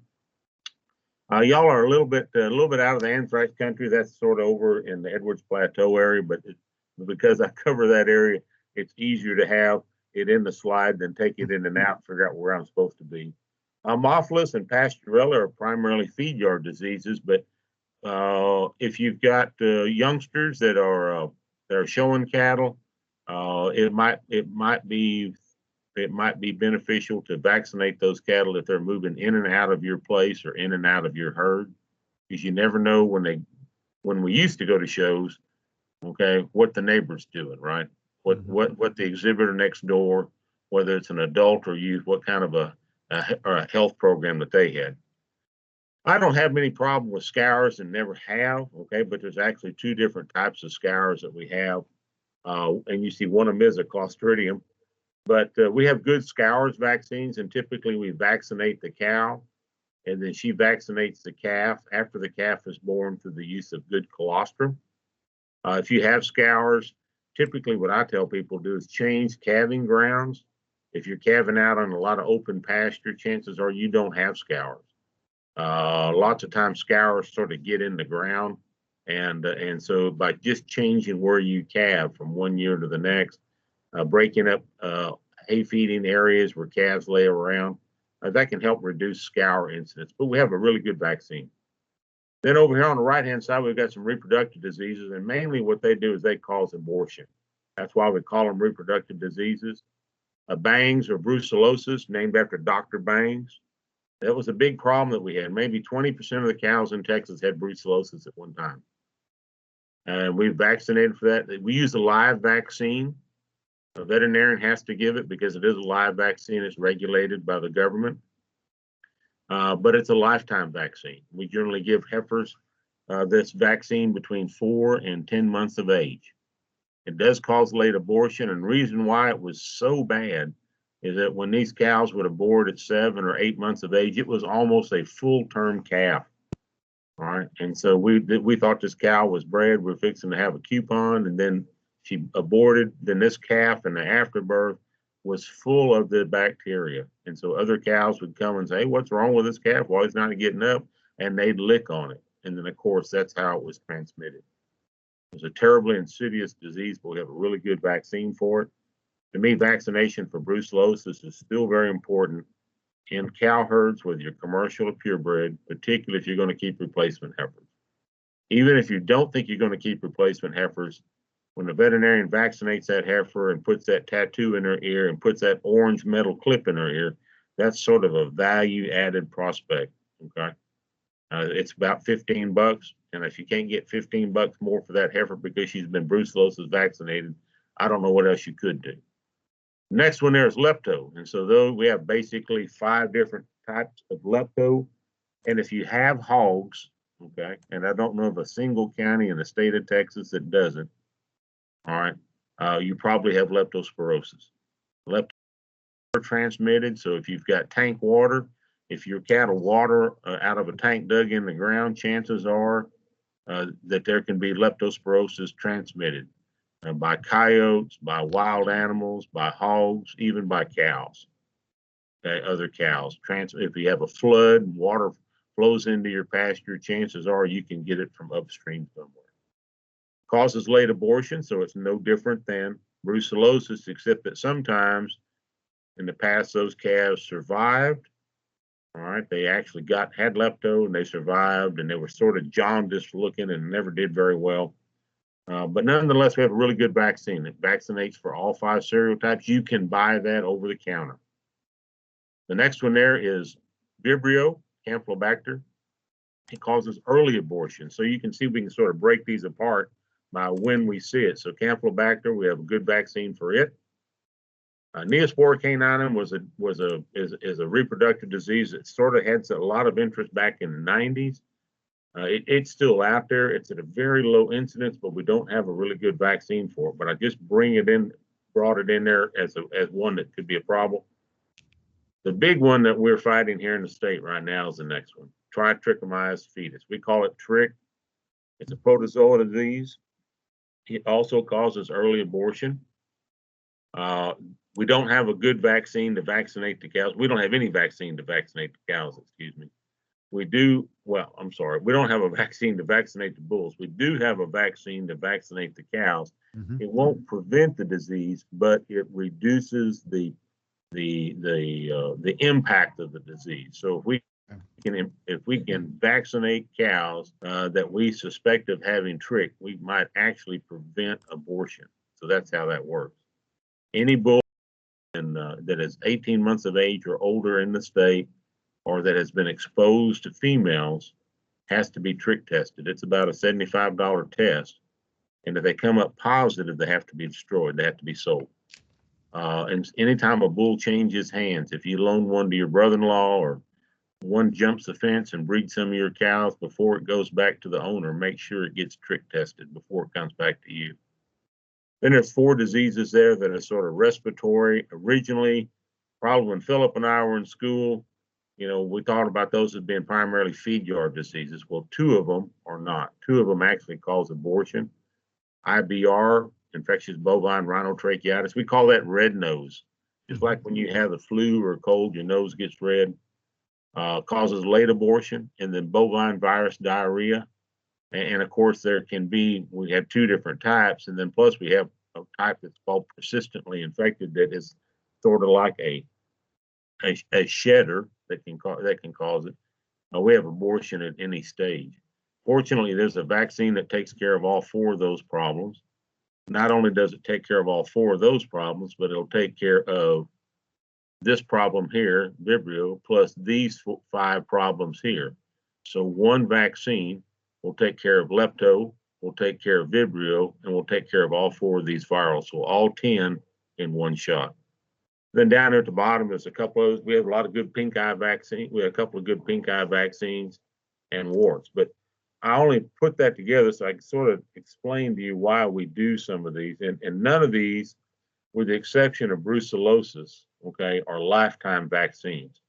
Y'all are a little bit out of the anthrax country. That's sort of over in the Edwards Plateau area, but because I cover that area, it's easier to have it in the slide than take it in and out and figure out where I'm supposed to be. Mophilus and Pasteurella are primarily feed yard diseases, but if you've got youngsters that are showing cattle, it might be beneficial to vaccinate those cattle if they're moving in and out of your place or in and out of your herd, because you never know when we used to go to shows, okay, what the neighbor's doing, right? What the exhibitor next door, whether it's an adult or youth, what kind of a health program that they had. I don't have any problem with scours and never have, okay, but there's actually 2 different types of scours that we have. And you see one of them is a Clostridium, but we have good scours vaccines, and typically we vaccinate the cow, and then she vaccinates the calf after the calf is born through the use of good colostrum. If you have scours, typically what I tell people to do is change calving grounds. If you're calving out on a lot of open pasture, chances are you don't have scours. Lots of times scours sort of get in the ground, and so by just changing where you calve from one year to the next, breaking up hay feeding areas where calves lay around, that can help reduce scour incidence. But we have a really good vaccine. Then over here on the right hand side, we've got some reproductive diseases, and mainly what they do is they cause abortion. That's why we call them reproductive diseases. Bangs or brucellosis, named after Dr. Bangs. That was a big problem that we had. Maybe 20% of the cows in Texas had brucellosis at one time. And we vaccinated for that. We use a live vaccine. A veterinarian has to give it because it is a live vaccine. It's regulated by the government. But it's a lifetime vaccine. We generally give heifers this vaccine between 4 and 10 months of age. It does cause late abortion, and the reason why it was so bad is that when these cows would abort at 7 or 8 months of age, it was almost a full-term calf. All right, and so we thought this cow was bred. We're fixing to have a coupon, and then she aborted. Then this calf in the afterbirth was full of the bacteria, and so other cows would come and say, "Hey, what's wrong with this calf? Why he's not getting up?" And they'd lick on it, and then of course that's how it was transmitted. It's a terribly insidious disease, but we have a really good vaccine for it. To me, vaccination for brucellosis is still very important in cow herds, whether you're commercial or purebred, particularly if you're going to keep replacement heifers. Even if you don't think you're going to keep replacement heifers, when the veterinarian vaccinates that heifer and puts that tattoo in her ear and puts that orange metal clip in her ear, that's sort of a value added prospect. Okay. It's about $15. And if you can't get $15 more for that heifer because she's been brucellosis vaccinated, I don't know what else you could do. Next one there is lepto. And so though we have basically 5 different types of lepto. And if you have hogs, okay, and I don't know of a single county in the state of Texas that doesn't, all right, you probably have leptospirosis. transmitted. So if you've got tank water, if your cattle water out of a tank dug in the ground, chances are that there can be leptospirosis transmitted by coyotes, by wild animals, by hogs, even by cows, other cows. If you have a flood, water flows into your pasture, chances are you can get it from upstream somewhere. Causes late abortion, so it's no different than brucellosis, except that sometimes in the past those calves survived. All right, they actually had lepto and they survived, and they were sort of jaundiced looking and never did very well. But nonetheless, we have a really good vaccine. It vaccinates for all 5 serotypes. You can buy that over the counter. The next one there is Vibrio, Campylobacter. It causes early abortion. So you can see we can sort of break these apart by when we see it. So Campylobacter, we have a good vaccine for it. Neospora caninum is a reproductive disease that sort of had a lot of interest back in the 90s. It's still out there. It's at a very low incidence, but we don't have a really good vaccine for it. But I just brought it in there as one that could be a problem. The big one that we're fighting here in the state right now is the next one, trichomoniasis fetus. We call it TRIC. It's a protozoa disease. It also causes early abortion. We don't have a good vaccine to vaccinate the cows. We don't have any vaccine to vaccinate the cows, excuse me. We don't have a vaccine to vaccinate the bulls. We do have a vaccine to vaccinate the cows. Mm-hmm. It won't prevent the disease, but it reduces the impact of the disease. So if we can vaccinate cows that we suspect of having TRIC, we might actually prevent abortion. So that's how that works. Any bull that is 18 months of age or older in the state, or that has been exposed to females, has to be TRIC tested. It's about a $75 test. And if they come up positive, they have to be destroyed. They have to be sold. And anytime a bull changes hands, if you loan one to your brother-in-law or one jumps the fence and breeds some of your cows before it goes back to the owner, make sure it gets TRIC tested before it comes back to you. Then there's 4 diseases there that are sort of respiratory. Originally, probably when Philip and I were in school, we thought about those as being primarily feed yard diseases. Well, 2 of them are not. 2 of them actually cause abortion. IBR, infectious bovine rhinotracheitis. We call that red nose. Just like when you have the flu or a cold, your nose gets red. Causes late abortion, and then bovine virus diarrhea. And of course, we have 2 different types, and then plus we have a type that's called persistently infected that is sort of like a shedder that can cause it. We have abortion at any stage. Fortunately, there's a vaccine that takes care of all 4 of those problems. Not only does it take care of all 4 of those problems, but it'll take care of this problem here, Vibrio, plus these 5 problems here. So one vaccine will take care of lepto, will take care of Vibrio, and will take care of all 4 of these virals. So all 10 in one shot. Then down there at the bottom, there's we have a lot of good pink eye vaccine. We have a couple of good pink eye vaccines and warts. But I only put that together so I can sort of explain to you why we do some of these. And none of these, with the exception of brucellosis, are lifetime vaccines.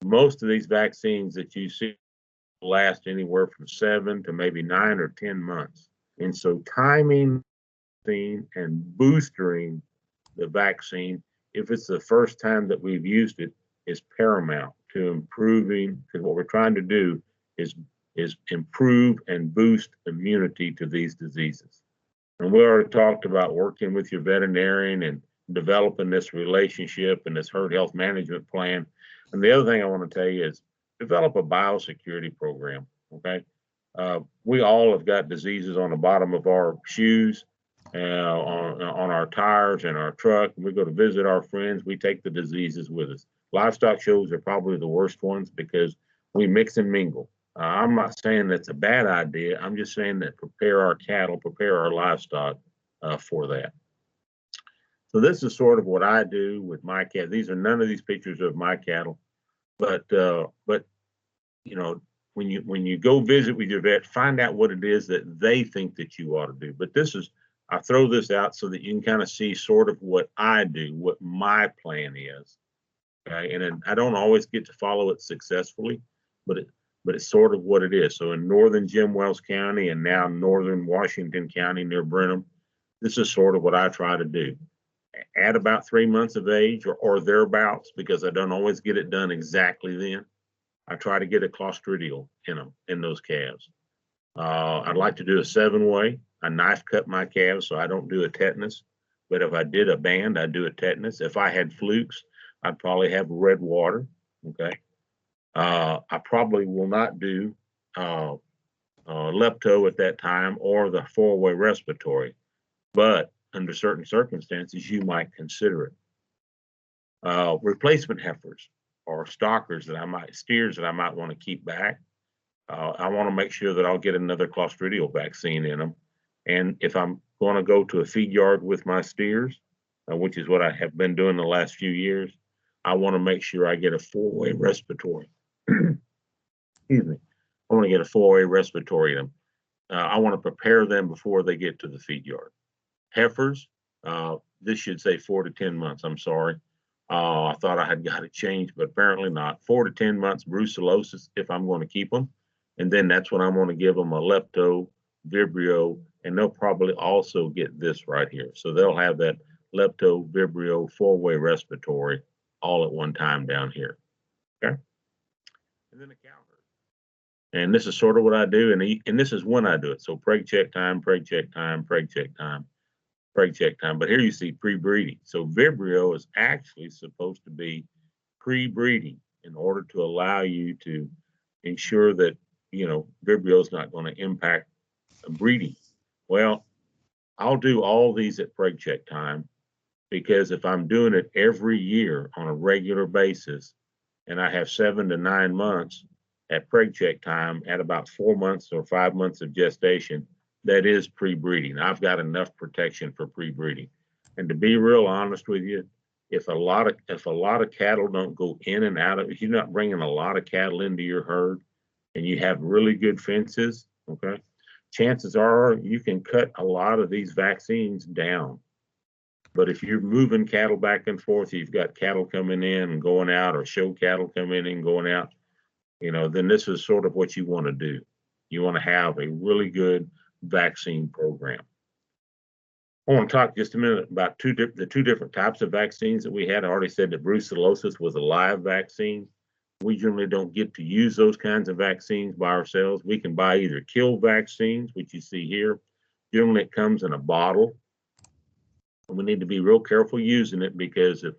Most of these vaccines that you see last anywhere from 7 to maybe 9 or 10 months. And so timing and boostering the vaccine, if it's the first time that we've used it, is paramount to improving, because what we're trying to do is improve and boost immunity to these diseases. And we already talked about working with your veterinarian and developing this relationship and this herd health management plan. And the other thing I want to tell you is develop a biosecurity program. We all have got diseases on the bottom of our shoes, on our tires and our truck. We go to visit our friends, we take the diseases with us. Livestock shows are probably the worst ones because we mix and mingle. I'm not saying that's a bad idea. I'm just saying that prepare our cattle, prepare our livestock for that. So this is sort of what I do with my cattle. None of these pictures of my cattle, but when you go visit with your vet, find out what it is that they think that you ought to do. But I throw this out so that you can kind of see sort of what I do, what my plan is. Okay, and then I don't always get to follow it successfully, but it's sort of what it is. So in northern Jim Wells County and now northern Washington County near Brenham, this is sort of what I try to do. At about 3 months of age or thereabouts, because I don't always get it done exactly then, I try to get a clostridial in them, in those calves. I'd like to do a 7-way. I knife cut my calves, so I don't do a tetanus. But if I did a band, I'd do a tetanus. If I had flukes, I'd probably have red water. Okay. I probably will not do lepto at that time or the 4-way respiratory, but under certain circumstances, you might consider it. Replacement heifers or stockers steers that I might want to keep back. I want to make sure that I'll get another clostridial vaccine in them. And if I'm going to go to a feed yard with my steers, which is what I have been doing the last few years, I want to make sure I get a 4-way respiratory. Excuse me. I want to get a 4-way respiratory in them. I want to prepare them before they get to the feed yard. Heifers, this should say 4 to 10 months. I'm sorry. I thought I had got it changed, but apparently not. 4 to 10 months brucellosis if I'm going to keep them. And then that's when I'm going to give them a lepto, vibrio, and they'll probably also get this right here. So they'll have that lepto, vibrio, 4-way respiratory all at one time down here. Okay. And then the cow herd. And this is sort of what I do. And this is when I do it. So preg check time, preg check time, preg check time, preg check time. But here you see pre-breeding. So vibrio is actually supposed to be pre-breeding in order to allow you to ensure that, vibrio is not going to impact breeding. Well, I'll do all these at preg check time because if I'm doing it every year on a regular basis and I have 7 to 9 months at preg check time at about 4 months or 5 months of gestation, that is pre-breeding. I've got enough protection for pre-breeding. And to be real honest with you, if a lot of cattle don't go in and out of, if you're not bringing a lot of cattle into your herd and you have really good fences, okay, chances are you can cut a lot of these vaccines down. But if you're moving cattle back and forth, you've got cattle coming in and going out, or show cattle coming in and going out, then this is sort of what you want to do. You want to have a really good vaccine program. I want to talk just a minute about the two different types of vaccines that we had. I already said that brucellosis was a live vaccine. We generally don't get to use those kinds of vaccines by ourselves. We can buy either kill vaccines, which you see here. Generally, it comes in a bottle. And we need to be real careful using it because if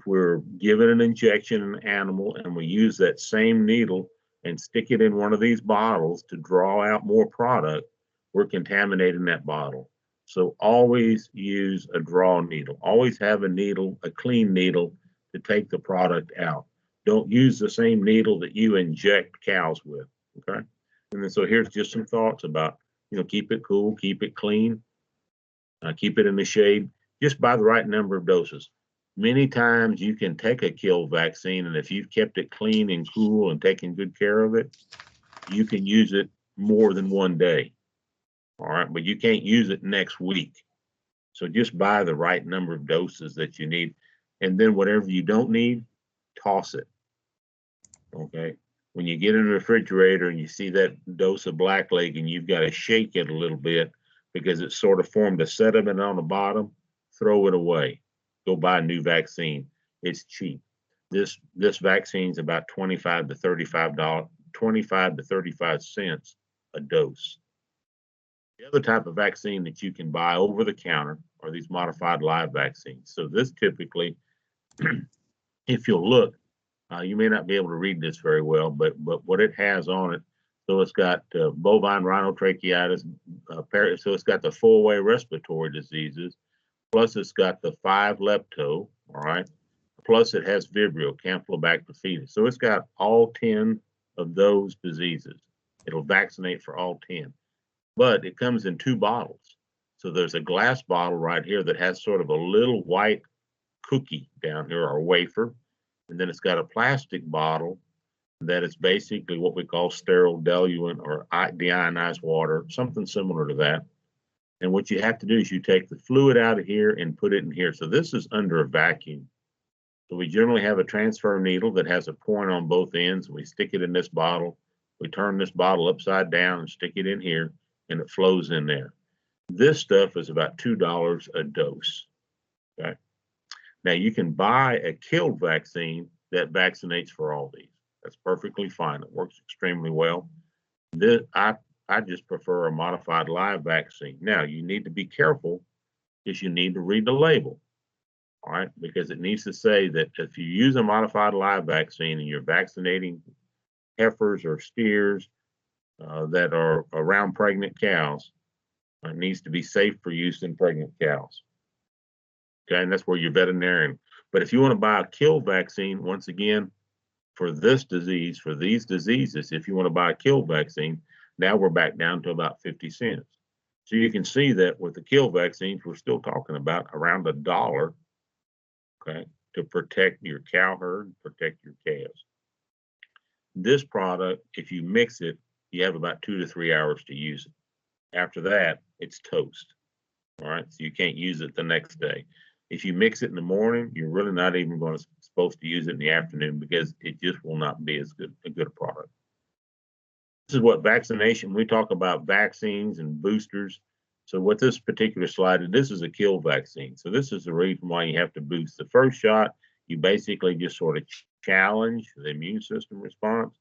we're giving an injection in an animal and we use that same needle and stick it in one of these bottles to draw out more product, we're contaminating that bottle. So always use a draw needle. Always have a clean needle to take the product out. Don't use the same needle that you inject cows with, okay? And then so here's just some thoughts about, keep it cool, keep it clean, keep it in the shade, just buy the right number of doses. Many times you can take a kill vaccine, and if you've kept it clean and cool and taken good care of it, you can use it more than one day. All right, but you can't use it next week. So just buy the right number of doses that you need. And then whatever you don't need, toss it. Okay. When you get in the refrigerator and you see that dose of blackleg and you've got to shake it a little bit because it's sort of formed a sediment on the bottom, throw it away. Go buy a new vaccine. It's cheap. This vaccine is about $25 to $35 cents a dose. The other type of vaccine that you can buy over the counter are these modified live vaccines. So this typically, if you'll look, you may not be able to read this very well, but what it has on it, so it's got bovine rhinotracheitis, so it's got the 4-way respiratory diseases, plus it's got the 5 lepto, all right, plus it has Vibrio, Campylobacter fetus. So it's got all 10 of those diseases. It'll vaccinate for all 10. But it comes in 2 bottles. So there's a glass bottle right here that has sort of a little white cookie down here, or wafer. And then it's got a plastic bottle that is basically what we call sterile diluent or deionized water, something similar to that. And what you have to do is you take the fluid out of here and put it in here. So this is under a vacuum. So we generally have a transfer needle that has a point on both ends. We stick it in this bottle. We turn this bottle upside down and stick it in here, and it flows in there. This stuff is about $2 a dose. Okay. Now you can buy a killed vaccine that vaccinates for all these. That's perfectly fine. It works extremely well. I just prefer a modified live vaccine. Now you need to be careful because you need to read the label. All right, because it needs to say that if you use a modified live vaccine and you're vaccinating heifers or steers that are around pregnant cows, it needs to be safe for use in pregnant cows. Okay, and that's where your veterinarian. But if you want to buy a kill vaccine, once again, for this disease, for these diseases, if you want to buy a kill vaccine, now we're back down to about 50 cents. So you can see that with the kill vaccines, we're still talking about around $1, okay, to protect your cow herd, protect your calves. This product, if you mix it, you have about 2 to 3 hours to use it. After that, it's toast. All right, so you can't use it the next day. If you mix it in the morning, you're really not even supposed to use it in the afternoon because it just will not be as good a product. This is what vaccination, we talk about vaccines and boosters. So what this particular slide is, this is a kill vaccine. So this is the reason why you have to boost. The first shot, you basically just sort of challenge the immune system response.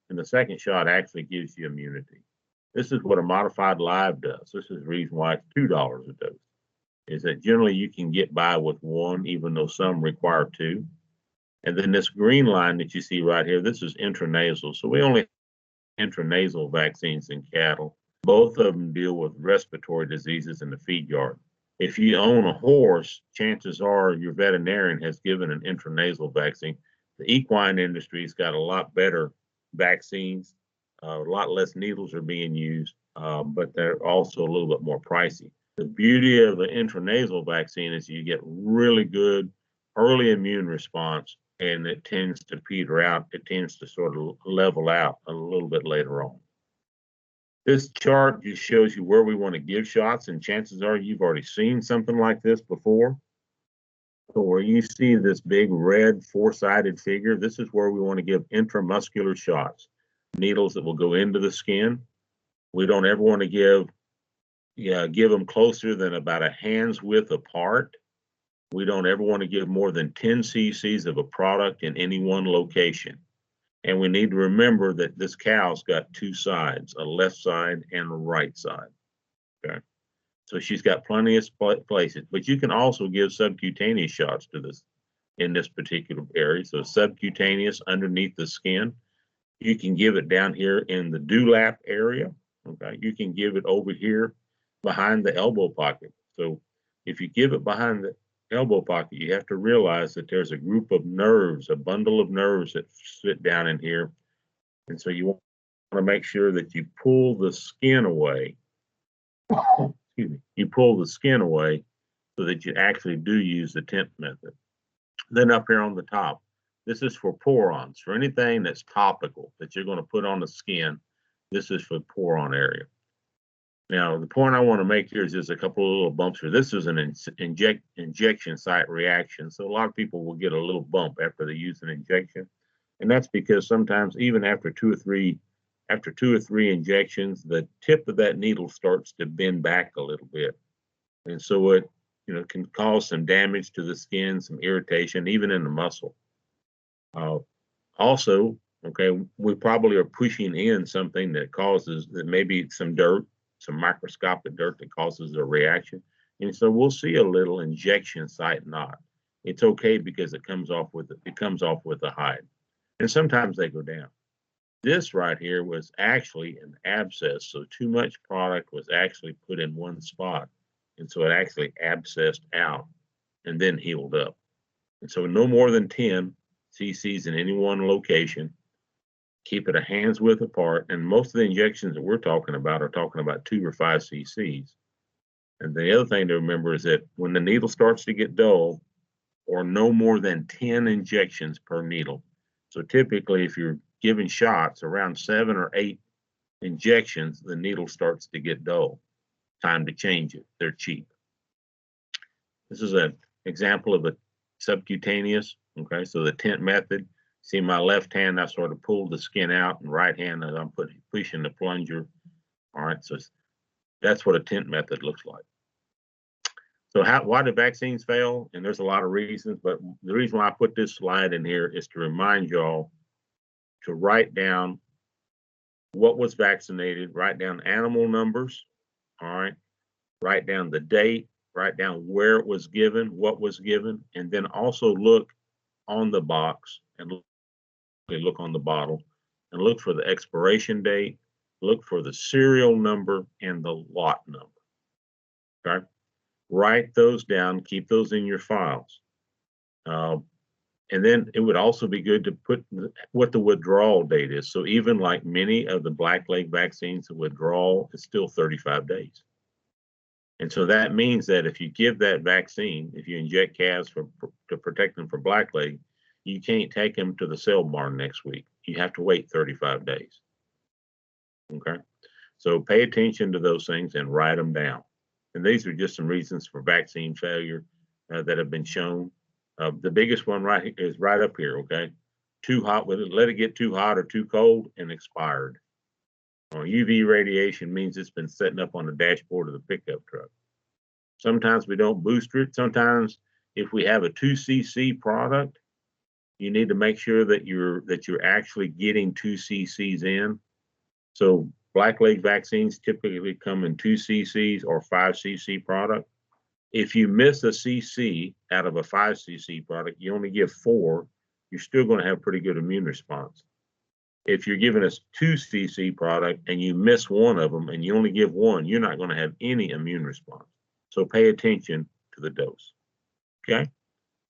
And the second shot actually gives you immunity. This is what a modified live does. This is the reason why it's $2 a dose. Is that generally you can get by with one, even though some require two. And then this green line that you see right here, this is intranasal. So we only have intranasal vaccines in cattle. Both of them deal with respiratory diseases in the feed yard. If you own a horse, chances are your veterinarian has given an intranasal vaccine. The equine industry's got a lot better vaccines. A lot less needles are being used, but they're also a little bit more pricey. The beauty of the intranasal vaccine is you get really good early immune response, and it tends to peter out. It tends to sort of level out a little bit later on. This chart just shows you where we want to give shots, and chances are you've already seen something like this before. So where you see this big red four-sided figure, this is where we want to give intramuscular shots, needles that will go into the skin. We don't ever want to give them closer than about a hand's width apart. We don't ever want to give more than 10 cc's of a product in any one location. And we need to remember that this cow's got two sides, a left side and a right side. Okay. So she's got plenty of places, but you can also give subcutaneous shots to this in this particular area. So subcutaneous underneath the skin. You can give it down here in the dewlap area. Okay. You can give it over here behind the elbow pocket. So if you give it behind the elbow pocket, you have to realize that there's a group of nerves, a bundle of nerves that sit down in here. And so you want to make sure that you pull the skin away. Excuse me. You pull the skin away so that you actually do use the tent method. Then up here on the top, this is for porons. For anything that's topical that you're going to put on the skin, this is for the poron area. Now, the point I want to make here is just a couple of little bumps here. This is an injection site reaction. So a lot of people will get a little bump after they use an injection. And that's because sometimes even after two or three injections, the tip of that needle starts to bend back a little bit. And so it can cause some damage to the skin, some irritation, even in the muscle. Also, okay, we probably are pushing in something that causes that maybe some dirt, some microscopic dirt that causes a reaction. And so we'll see a little injection site knot. It's okay because it comes off with the hide. And sometimes they go down. This right here was actually an abscess. So too much product was actually put in one spot. And so it actually abscessed out and then healed up. And so no more than 10 cc's in any one location. Keep it a hand's width apart. And most of the injections that we're talking about are talking about 2 or 5 cc's. And the other thing to remember is that when the needle starts to get dull, or no more than 10 injections per needle. So typically, if you're giving shots around 7 or 8 injections, the needle starts to get dull. Time to change it. They're cheap. This is an example of a subcutaneous Okay, so the tent method, see my left hand, I sort of pull the skin out, and right hand as I'm pushing the plunger. All right, so that's what a tent method looks like. So why do vaccines fail? And there's a lot of reasons, but the reason why I put this slide in here is to remind y'all to write down what was vaccinated, write down animal numbers, all right, write down the date, write down where it was given, what was given, and then also look on the box and look on the bottle and look for the expiration date, look for the serial number and the lot number. Okay, write those down, keep those in your files. And then it would also be good to put what the withdrawal date is. So even like many of the blackleg vaccines, the withdrawal is still 35 days. And so that means that if you give that vaccine, if you inject calves to protect them from blackleg, you can't take them to the sale barn next week. You have to wait 35 days. Okay. So pay attention to those things and write them down. And these are just some reasons for vaccine failure that have been shown. The biggest one is right up here. Okay. Too hot with it. Let it get too hot or too cold and expired. UV radiation means it's been sitting up on the dashboard of the pickup truck. Sometimes we don't booster it. Sometimes if we have a 2cc product, you need to make sure that you're actually getting 2 cc's in. So blackleg vaccines typically come in 2 cc's or 5 cc product. If you miss a cc out of a 5 cc product, you only give 4, you're still going to have pretty good immune response. If you're giving us 2 cc product and you miss one of them and you only give 1, you're not going to have any immune response. So pay attention to the dose. Okay,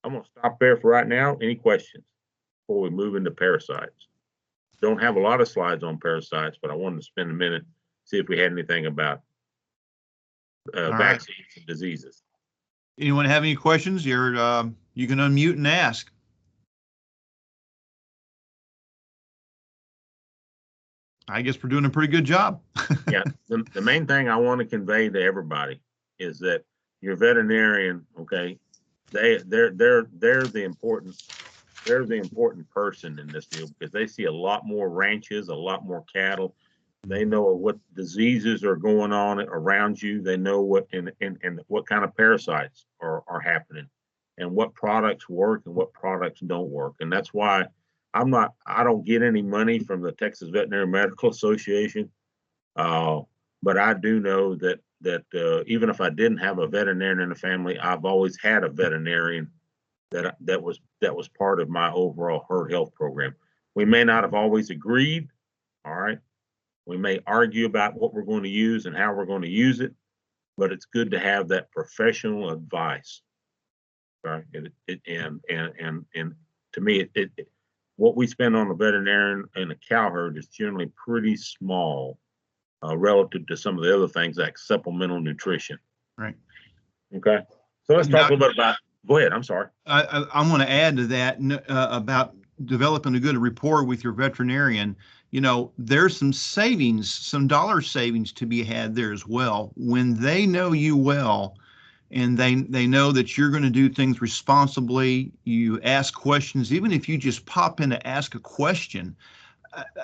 I'm going to stop there for right now. Any questions before we move into parasites? Don't have a lot of slides on parasites, but I wanted to spend a minute, see if we had anything about vaccines and diseases. Anyone have any questions? You can unmute and ask. I guess we're doing a pretty good job. Yeah, the main thing I want to convey to everybody is that your veterinarian, okay, they're the important person in this deal, because they see a lot more ranches, a lot more cattle. They know what diseases are going on around you. They know what and what kind of parasites are happening, and what products work and what products don't work. And that's why I don't get any money from the Texas Veterinary Medical Association, but I do know that even if I didn't have a veterinarian in the family, I've always had a veterinarian that was part of my overall herd health program. We may not have always agreed, all right. We may argue about what we're going to use and how we're going to use it, but it's good to have that professional advice, right? And to me, what we spend on a veterinarian and a cow herd is generally pretty small relative to some of the other things like supplemental nutrition. Right. Okay. So let's talk a little bit about. Go ahead. I'm sorry. I want to add to that about developing a good rapport with your veterinarian. There's some savings, some dollar savings to be had there as well. When they know you well and they know that you're going to do things responsibly, you ask questions, even if you just pop in to ask a question,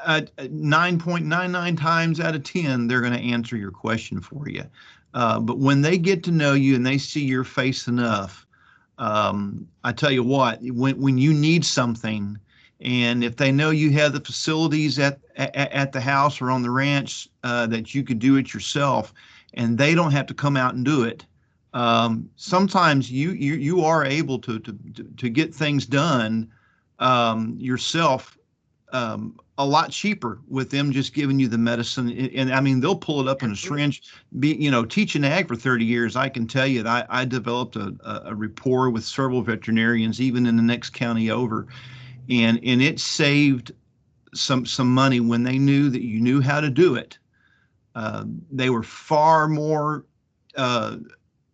9.99 times out of 10, they're going to answer your question for you. But when they get to know you and they see your face enough, I tell you what, when you need something, and if they know you have the facilities at the house or on the ranch that you could do it yourself, and they don't have to come out and do it, sometimes you are able to get things done yourself a lot cheaper with them just giving you the medicine. And I mean, they'll pull it up in a syringe. Teaching ag for 30 years, I can tell you that I developed a rapport with several veterinarians, even in the next county over. And it saved some money when they knew that you knew how to do it. They were far more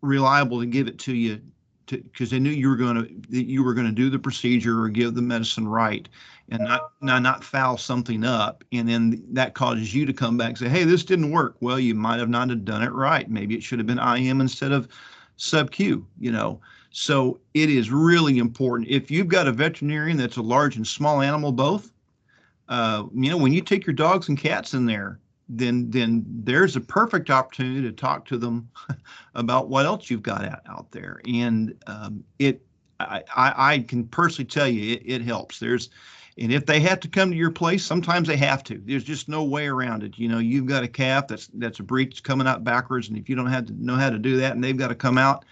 reliable to give it to you, because they knew you were going to do the procedure or give the medicine right, and not foul something up. And then that causes you to come back and say, hey, this didn't work. Well, you might have not have done it right. Maybe it should have been IM instead of sub Q. So it is really important. If you've got a veterinarian that's a large and small animal both, when you take your dogs and cats in there, then there's a perfect opportunity to talk to them about what else you've got out there. And I can personally tell you it helps. And if they have to come to your place, sometimes they have to. There's just no way around it. You've got a calf that's a breech coming out backwards, and if you don't have to know how to do that, and they've got to come out,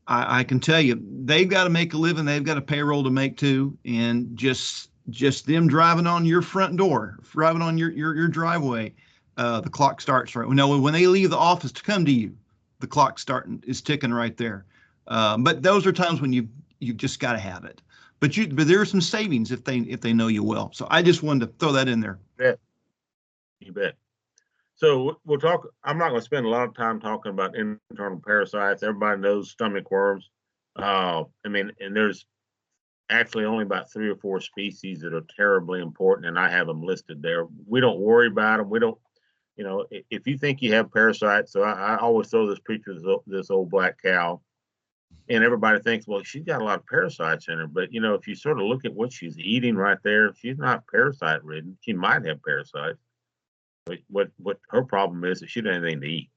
I can tell you they've got to make a living. They've got a payroll to make too, and just them driving on your front door, driving on your driveway, the clock starts right. No, when they leave the office to come to you, the clock is ticking right there. But those are times when you've just got to have it. But there are some savings if they know you well. So I just wanted to throw that in there. Yeah, you bet. So we'll talk. I'm not going to spend a lot of time talking about internal parasites. Everybody knows stomach worms. And there's actually only about 3 or 4 species that are terribly important, and I have them listed there. We don't worry about them. We don't, if you think you have parasites, so I always throw this picture of this old black cow, and everybody thinks, well, she's got a lot of parasites in her. But, if you sort of look at what she's eating right there, she's not parasite ridden. She might have parasites. But what her problem is that she doesn't have anything to eat.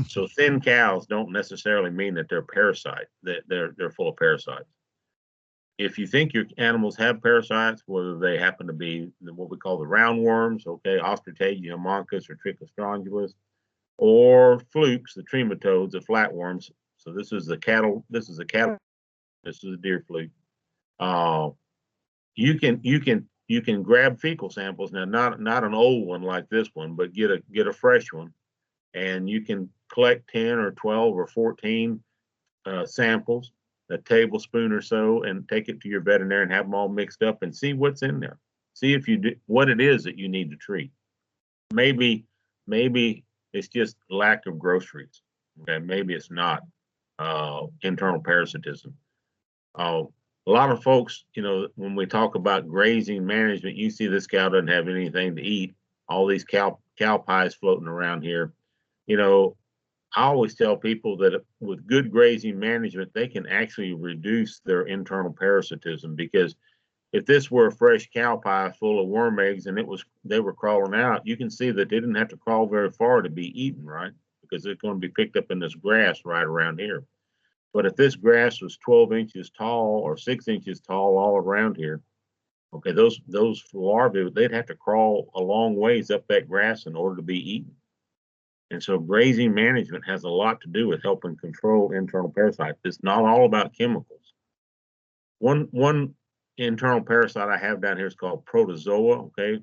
So thin cows don't necessarily mean that they're parasite, that they're full of parasites. If you think your animals have parasites, whether they happen to be what we call the roundworms, okay, Ostratagia homuncus or Trichostrongylus, or flukes, the trematodes, the flatworms. So this is a cattle, this is a deer fluke. You can grab fecal samples now, not an old one like this one, but get a fresh one, and you can collect 10 or 12 or 14 samples, a tablespoon or so, and take it to your veterinarian and have them all mixed up and see what's in there. See if what it is that you need to treat. Maybe it's just lack of groceries. Okay, maybe it's not internal parasitism. A lot of folks, when we talk about grazing management, you see this cow doesn't have anything to eat. All these cow pies floating around here. I always tell people that with good grazing management, they can actually reduce their internal parasitism, because if this were a fresh cow pie full of worm eggs and they were crawling out, you can see that they didn't have to crawl very far to be eaten, right? Because it's going to be picked up in this grass right around here. But if this grass was 12 inches tall or 6 inches tall all around here, okay, those larvae, they'd have to crawl a long ways up that grass in order to be eaten. And so grazing management has a lot to do with helping control internal parasites. It's not all about chemicals. One internal parasite I have down here is called protozoa. Okay,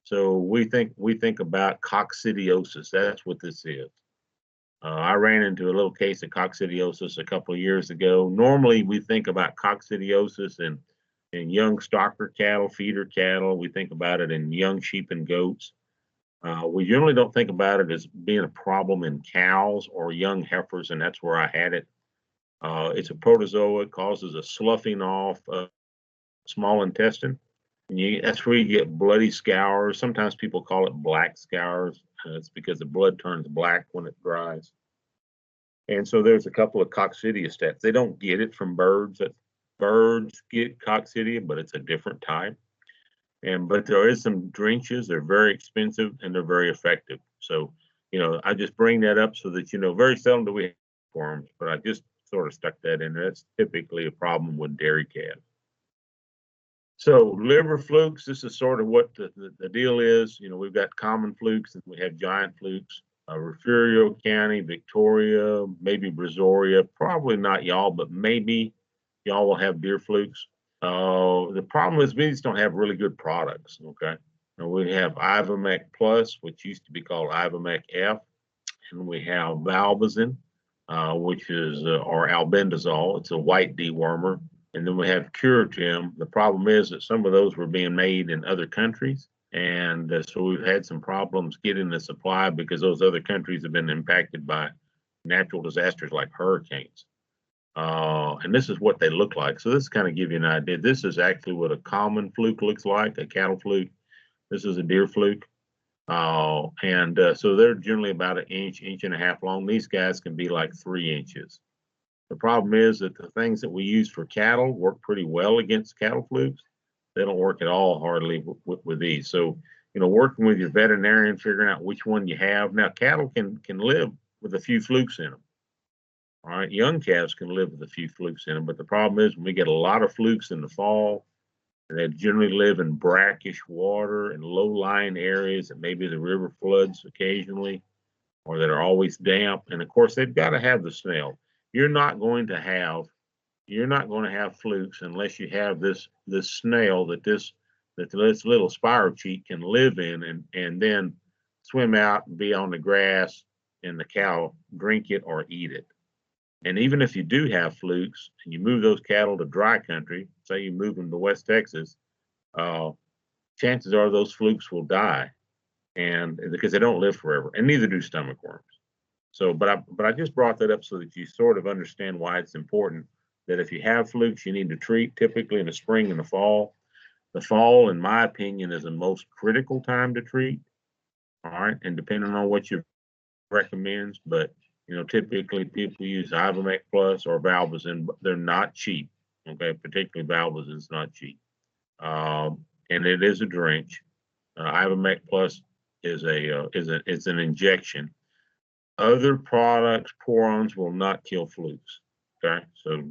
so we think about coccidiosis. That's what this is. I ran into a little case of coccidiosis a couple of years ago. Normally, we think about coccidiosis in young stocker cattle, feeder cattle. We think about it in young sheep and goats. We generally don't think about it as being a problem in cows or young heifers, and that's where I had it. It's a protozoa. It causes a sloughing off of small intestine. And that's where you get bloody scours. Sometimes people call it black scours. It's because the blood turns black when it dries. And so there's a couple of coccidiostats. They don't get it from birds. Birds get coccidia, but it's a different type. But there is some drenches. They're very expensive and they're very effective. So, I just bring that up so that very seldom do we have worms, but I just sort of stuck that in there. That's typically a problem with dairy calves. So liver flukes, this is sort of what the deal is. We've got common flukes and we have giant flukes. Refugio County, Victoria, maybe Brazoria, probably not y'all, but maybe y'all will have deer flukes. The problem is we just don't have really good products, okay? And we have Ivomec Plus, which used to be called Ivomec F, and we have Valbazin, which is, or albendazole. It's a white dewormer. And then we have Curatim. The problem is that some of those were being made in other countries. And so we've had some problems getting the supply because those other countries have been impacted by natural disasters like hurricanes. And this is what they look like. So this kind of give you an idea. This is actually what a common fluke looks like, a cattle fluke. This is a deer fluke. So they're generally about an inch and a half long. These guys can be like 3 inches. The problem is that the things that we use for cattle work pretty well against cattle flukes. They don't work at all hardly with these. So, working with your veterinarian, figuring out which one you have. Now, cattle can live with a few flukes in them. All right, young calves can live with a few flukes in them, but the problem is when we get a lot of flukes in the fall, and they generally live in brackish water and low-lying areas that maybe the river floods occasionally, or that are always damp. And of course, they've got to have the smell. You're not going to have flukes unless you have this snail that this little sparrow cheat can live in and then swim out and be on the grass and the cow drink it or eat it. And even if you do have flukes and you move those cattle to dry country, say you move them to West Texas, chances are those flukes will die, and because they don't live forever, and neither do stomach worms. So, but I just brought that up so that you sort of understand why it's important that if you have flukes, you need to treat typically in the spring and the fall. The fall, in my opinion, is the most critical time to treat. All right, and depending on what you recommends, but typically people use Ivomec Plus or Valbazin, but they're not cheap. Okay, particularly Valbazin is not cheap, and it is a drench. Ivomec Plus is an injection. Other products, Porons, will not kill flukes. Okay, so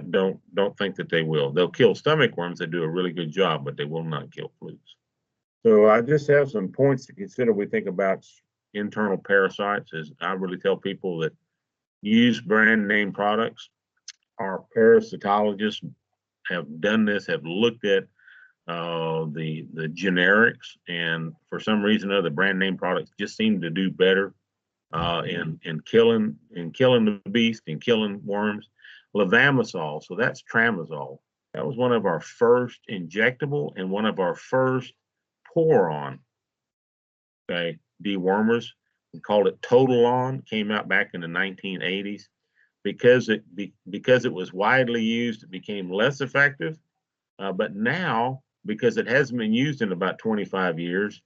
don't think that they will. They'll kill stomach worms. They do a really good job, but they will not kill flukes. So I just have some points to consider. We think about internal parasites, as I really tell people that use brand name products. Our parasitologists have done this, have looked at the generics, and for some reason or other, brand name products just seem to do better in killing the beast and killing worms. Levamisole, so that's tramadol. That was one of our first injectable and one of our first pour-on, okay, dewormers. We called it Total On. Came out back in the 1980s. Because it was widely used, it became less effective. But now, because it hasn't been used in about 25 years,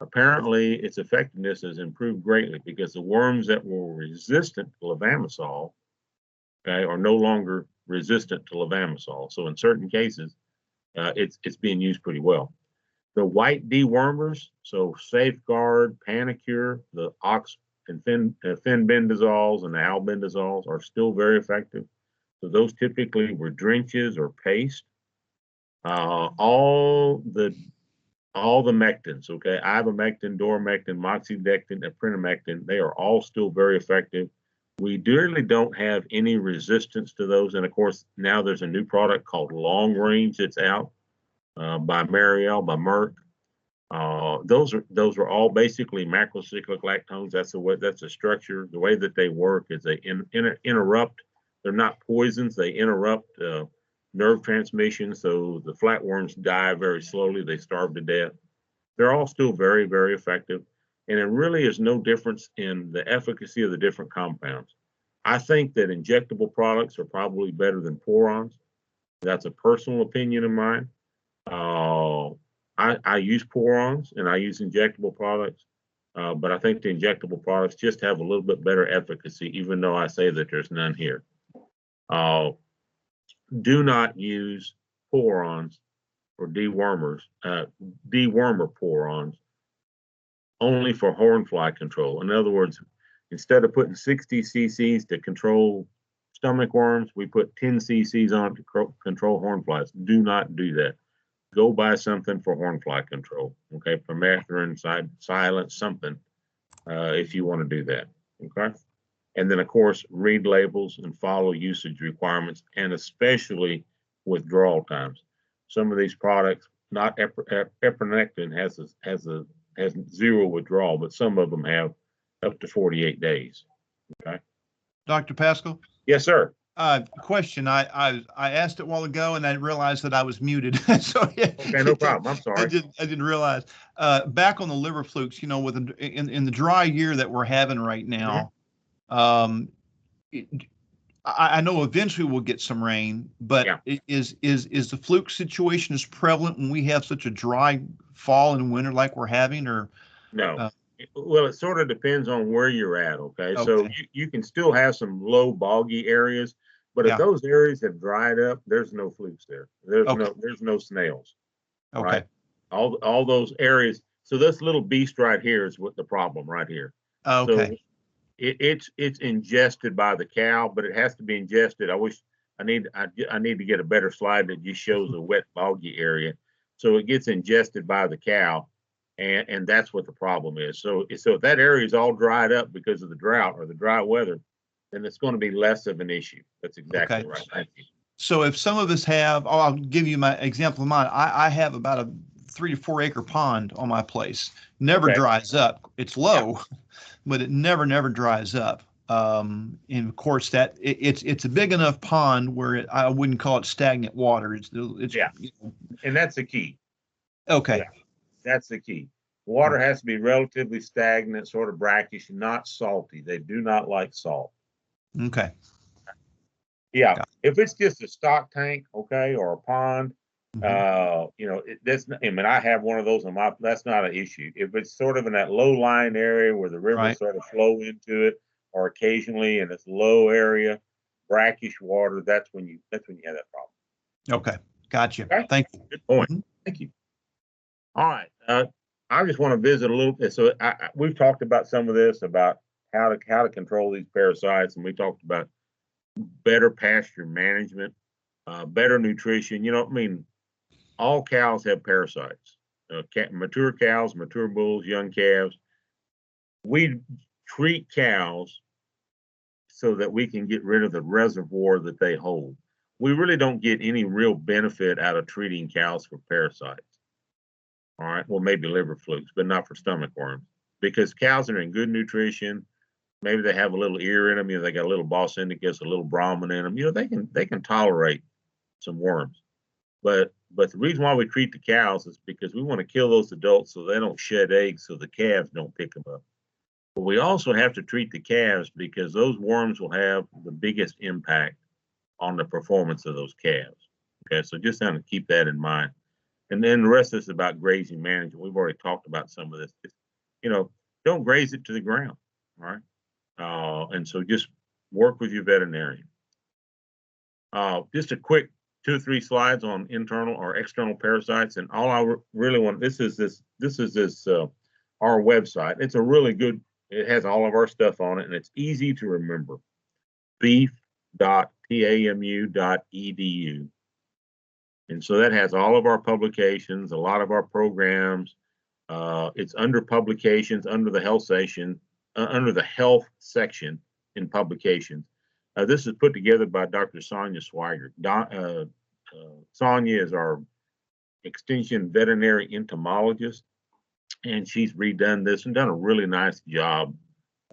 apparently its effectiveness has improved greatly because the worms that were resistant to levamisole, okay, are no longer resistant to levamisole. So in certain cases, it's being used pretty well. The white dewormers, so Safeguard, Panacure, the ox and fenbendazoles and the albendazoles are still very effective. So those typically were drenches or paste. All the mectins, okay, ivermectin, dormectin, moxidectin, eprinamectin, they are all still very effective. We really don't have any resistance to those. And of course, now there's a new product called Long Range that's out by Mariel, by Merck. Those are all basically macrocyclic lactones. That's the structure. The way that they work is they interrupt. They're not poisons. They interrupt nerve transmission, so the flatworms die very slowly. They starve to death. They're all still very, very effective, and it really is no difference in the efficacy of the different compounds. I think that injectable products are probably better than Porons. That's a personal opinion of mine. I use Porons and I use injectable products, but I think the injectable products just have a little bit better efficacy, even though I say that there's none here. Do not use Porons or dewormer Porons only for hornfly control. In other words, instead of putting 60 cc's to control stomach worms, we put 10 cc's on to control hornflies. Do not do that. Go buy something for hornfly control, okay? Permethrin, silence, something, if you want to do that, okay? And then, of course, read labels and follow usage requirements, and especially withdrawal times. Some of these products, not epinephrine has zero withdrawal, but some of them have up to 48 days, okay? Dr. Pascal? Yes, sir. Question. I asked it a while ago and I realized that I was muted. So okay, no problem. I'm sorry. I didn't realize. Back on the liver flukes, with in the dry year that we're having right now, I know eventually we'll get some rain, but yeah. Is the fluke situation as prevalent when we have such a dry fall and winter like we're having, or no? Well, it sort of depends on where you're at. Okay, so you can still have some low boggy areas. But if Yeah. those areas have dried up, there's no flukes there. Okay. There's no snails, Okay. right? All those areas. So this little beast right here is what the problem right here. So Okay. it's ingested by the cow, but it has to be ingested. I need to get a better slide that just shows a wet boggy area. So it gets ingested by the cow, and that's what the problem is. So if that area is all dried up because of the drought or the dry weather, then it's going to be less of an issue. That's exactly Okay. right. Thank you. So if some of us have, oh, I'll give you my example of mine. I have about a 3 to 4 acre pond on my place. Never Okay. dries up. It's low, but it never dries up. And of course that it's a big enough pond where I wouldn't call it stagnant water. It's Yeah, and that's the key. okay. Yeah, that's the key. Water has to be relatively stagnant, sort of brackish, not salty. They do not like salt. Okay. Yeah, Got if it's just a stock tank, okay, or a pond, mhm. that's. I mean, I have one of those on my. That's not an issue. If it's sort of in that low-lying area where the rivers Right. sort of flow into it, or occasionally in this low area, brackish water, that's when you have that problem. Okay. Gotcha. Okay, Thank you. good point. Mhm. Thank you. All right. I just want to visit a little bit. So we've talked about some of this about how to control these parasites, and we talked about better pasture management, better nutrition. I mean, all cows have parasites. Mature cows, mature bulls, young calves. We treat cows so that we can get rid of the reservoir that they hold. We really don't get any real benefit out of treating cows for parasites. All right. Well, maybe liver flukes, but not for stomach worms because cows are in good nutrition. Maybe they have a little ear in them. They got a little Bos indicus, a little Brahmin in them. They can tolerate some worms. But the reason why we treat the cows is because we want to kill those adults so they don't shed eggs, so the calves don't pick them up. But we also have to treat the calves because those worms will have the biggest impact on the performance of those calves. Okay, so just kind of keep that in mind. And then the rest of this is about grazing management. We've already talked about some of this. Don't graze it to the ground. All right. And so just work with your veterinarian. Just a quick 2 or 3 slides on internal or external parasites. And all I really want, this is our website. It's a really good, it has all of our stuff on it and it's easy to remember. beef.tamu.edu. And so that has all of our publications, a lot of our programs. It's under publications, under the health section in publications. This is put together by Dr. Sonia Swigert. Sonia is our extension veterinary entomologist, and she's redone this and done a really nice job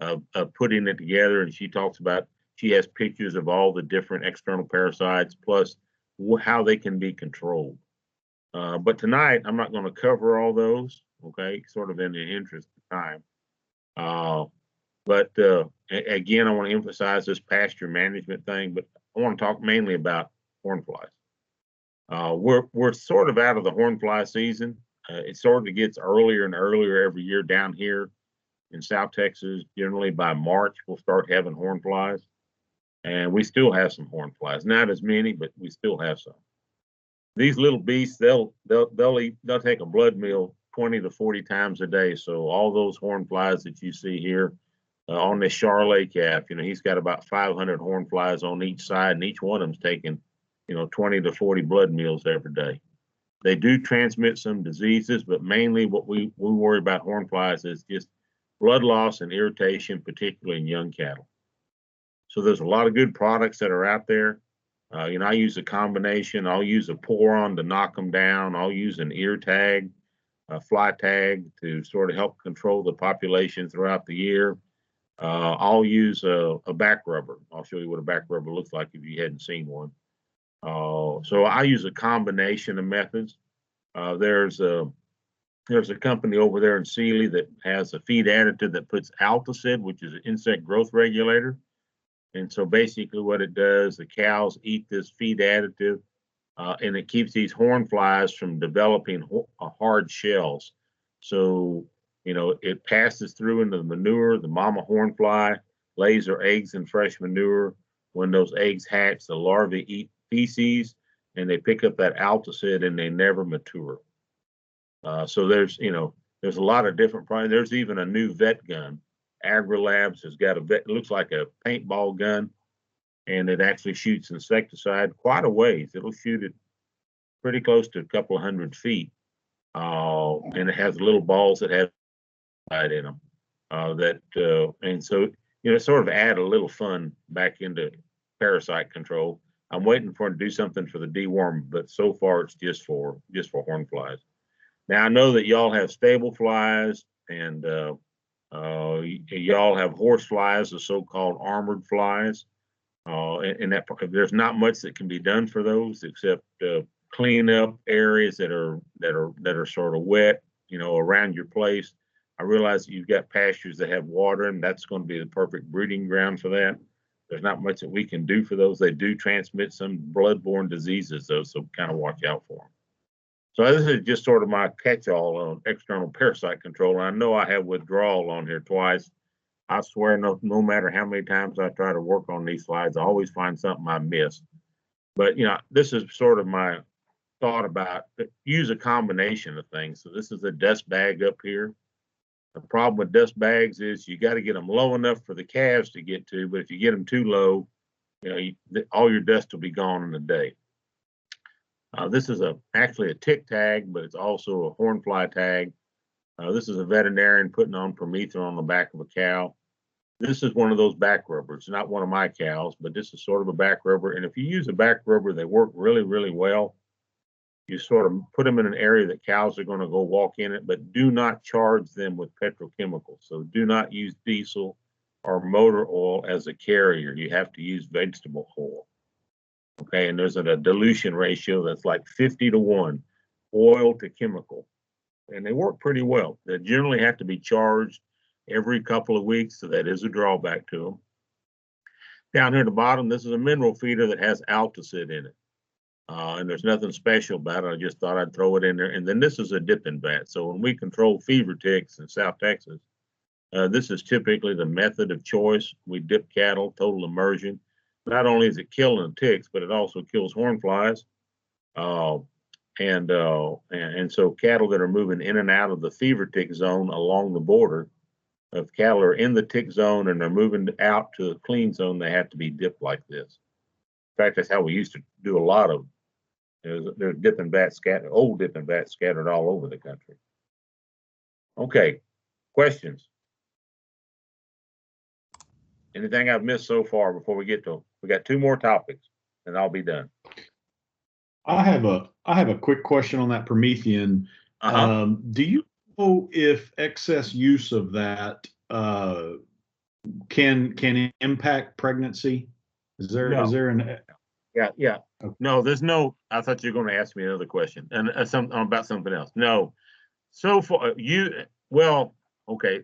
of putting it together. And she has pictures of all the different external parasites, plus how they can be controlled. But tonight, I'm not going to cover all those, okay, sort of in the interest of time. But again, I want to emphasize this pasture management thing, but I want to talk mainly about horn flies. We're sort of out of the horn fly season. It sort of gets earlier and earlier every year down here in South Texas. Generally by March, we'll start having horn flies. And we still have some horn flies. Not as many, but we still have some. These little beasts, they'll take a blood meal 20 to 40 times a day. So all those horn flies that you see here on this Charolais calf, he's got about 500 horn flies on each side, and each one of them's taking, 20 to 40 blood meals every day. They do transmit some diseases, but mainly what we worry about horn flies is just blood loss and irritation, particularly in young cattle. So there's a lot of good products that are out there. I use a combination. I'll use a pour-on to knock them down. I'll use an ear tag, a fly tag to sort of help control the population throughout the year. I'll use a back rubber. I'll show you what a back rubber looks like if you hadn't seen one. So I use a combination of methods. There's a company over there in Sealy that has a feed additive that puts Alticid, which is an insect growth regulator. And so basically what it does, the cows eat this feed additive and it keeps these horn flies from developing hard shells. So, it passes through into the manure. The mama horn fly lays her eggs in fresh manure. when those eggs hatch, the larvae eat feces and they pick up that alticid and they never mature. So there's a lot of different products. There's even a new vet gun. AgriLabs has got it looks like a paintball gun, and it actually shoots insecticide quite a ways. It'll shoot it pretty close to a couple of 100 feet. And it has little balls that have in them. And so, sort of add a little fun back into parasite control. I'm waiting for it to do something for the deworm, but so far it's just for horn flies. Now I know that y'all have stable flies, and y'all have horse flies, the so-called armored flies. And that there's not much that can be done for those except clean up areas that are sort of wet, around your place. I realize that you've got pastures that have water, and that's going to be the perfect breeding ground for that. There's not much that we can do for those. They do transmit some blood-borne diseases, though, so kind of watch out for them. So this is just sort of my catch-all on external parasite control. And I know I have withdrawal on here twice. I swear, no matter how many times I try to work on these slides, I always find something I missed. But, this is sort of my thought about use a combination of things. So this is a dust bag up here. The problem with dust bags is you got to get them low enough for the calves to get to, but if you get them too low, all your dust will be gone in a day. This is actually a tick tag, but it's also a hornfly tag. This is a veterinarian putting on permethrin on the back of a cow. This is one of those back rubbers, not one of my cows, but this is sort of a back rubber. And if you use a back rubber, they work really, really well. You sort of put them in an area that cows are going to go walk in it, but do not charge them with petrochemicals. So do not use diesel or motor oil as a carrier. You have to use vegetable oil. Okay, and there's a dilution ratio that's like 50-1, oil to chemical. And they work pretty well. They generally have to be charged every couple of weeks, so that is a drawback to them. Down here at the bottom, this is a mineral feeder that has alticid in it. And there's nothing special about it. I just thought I'd throw it in there. And then this is a dipping vat. So when we control fever ticks in South Texas, this is typically the method of choice. We dip cattle, total immersion. Not only is it killing ticks, but it also kills horn flies. And so cattle that are moving in and out of the fever tick zone along the border, if cattle are in the tick zone and they're moving out to the clean zone, they have to be dipped like this. In fact, that's how we used to do a lot of. There's dipping vats scattered, old dipping vats scattered all over the country. Okay, questions? Anything I've missed so far before we get to them? We got 2 more topics, and I'll be done. I have a quick question on that Promethean. Do you know if excess use of that can impact pregnancy? Is there an Yeah. Okay. No, there's no. I thought you were going to ask me another question and about something else. No, so far okay.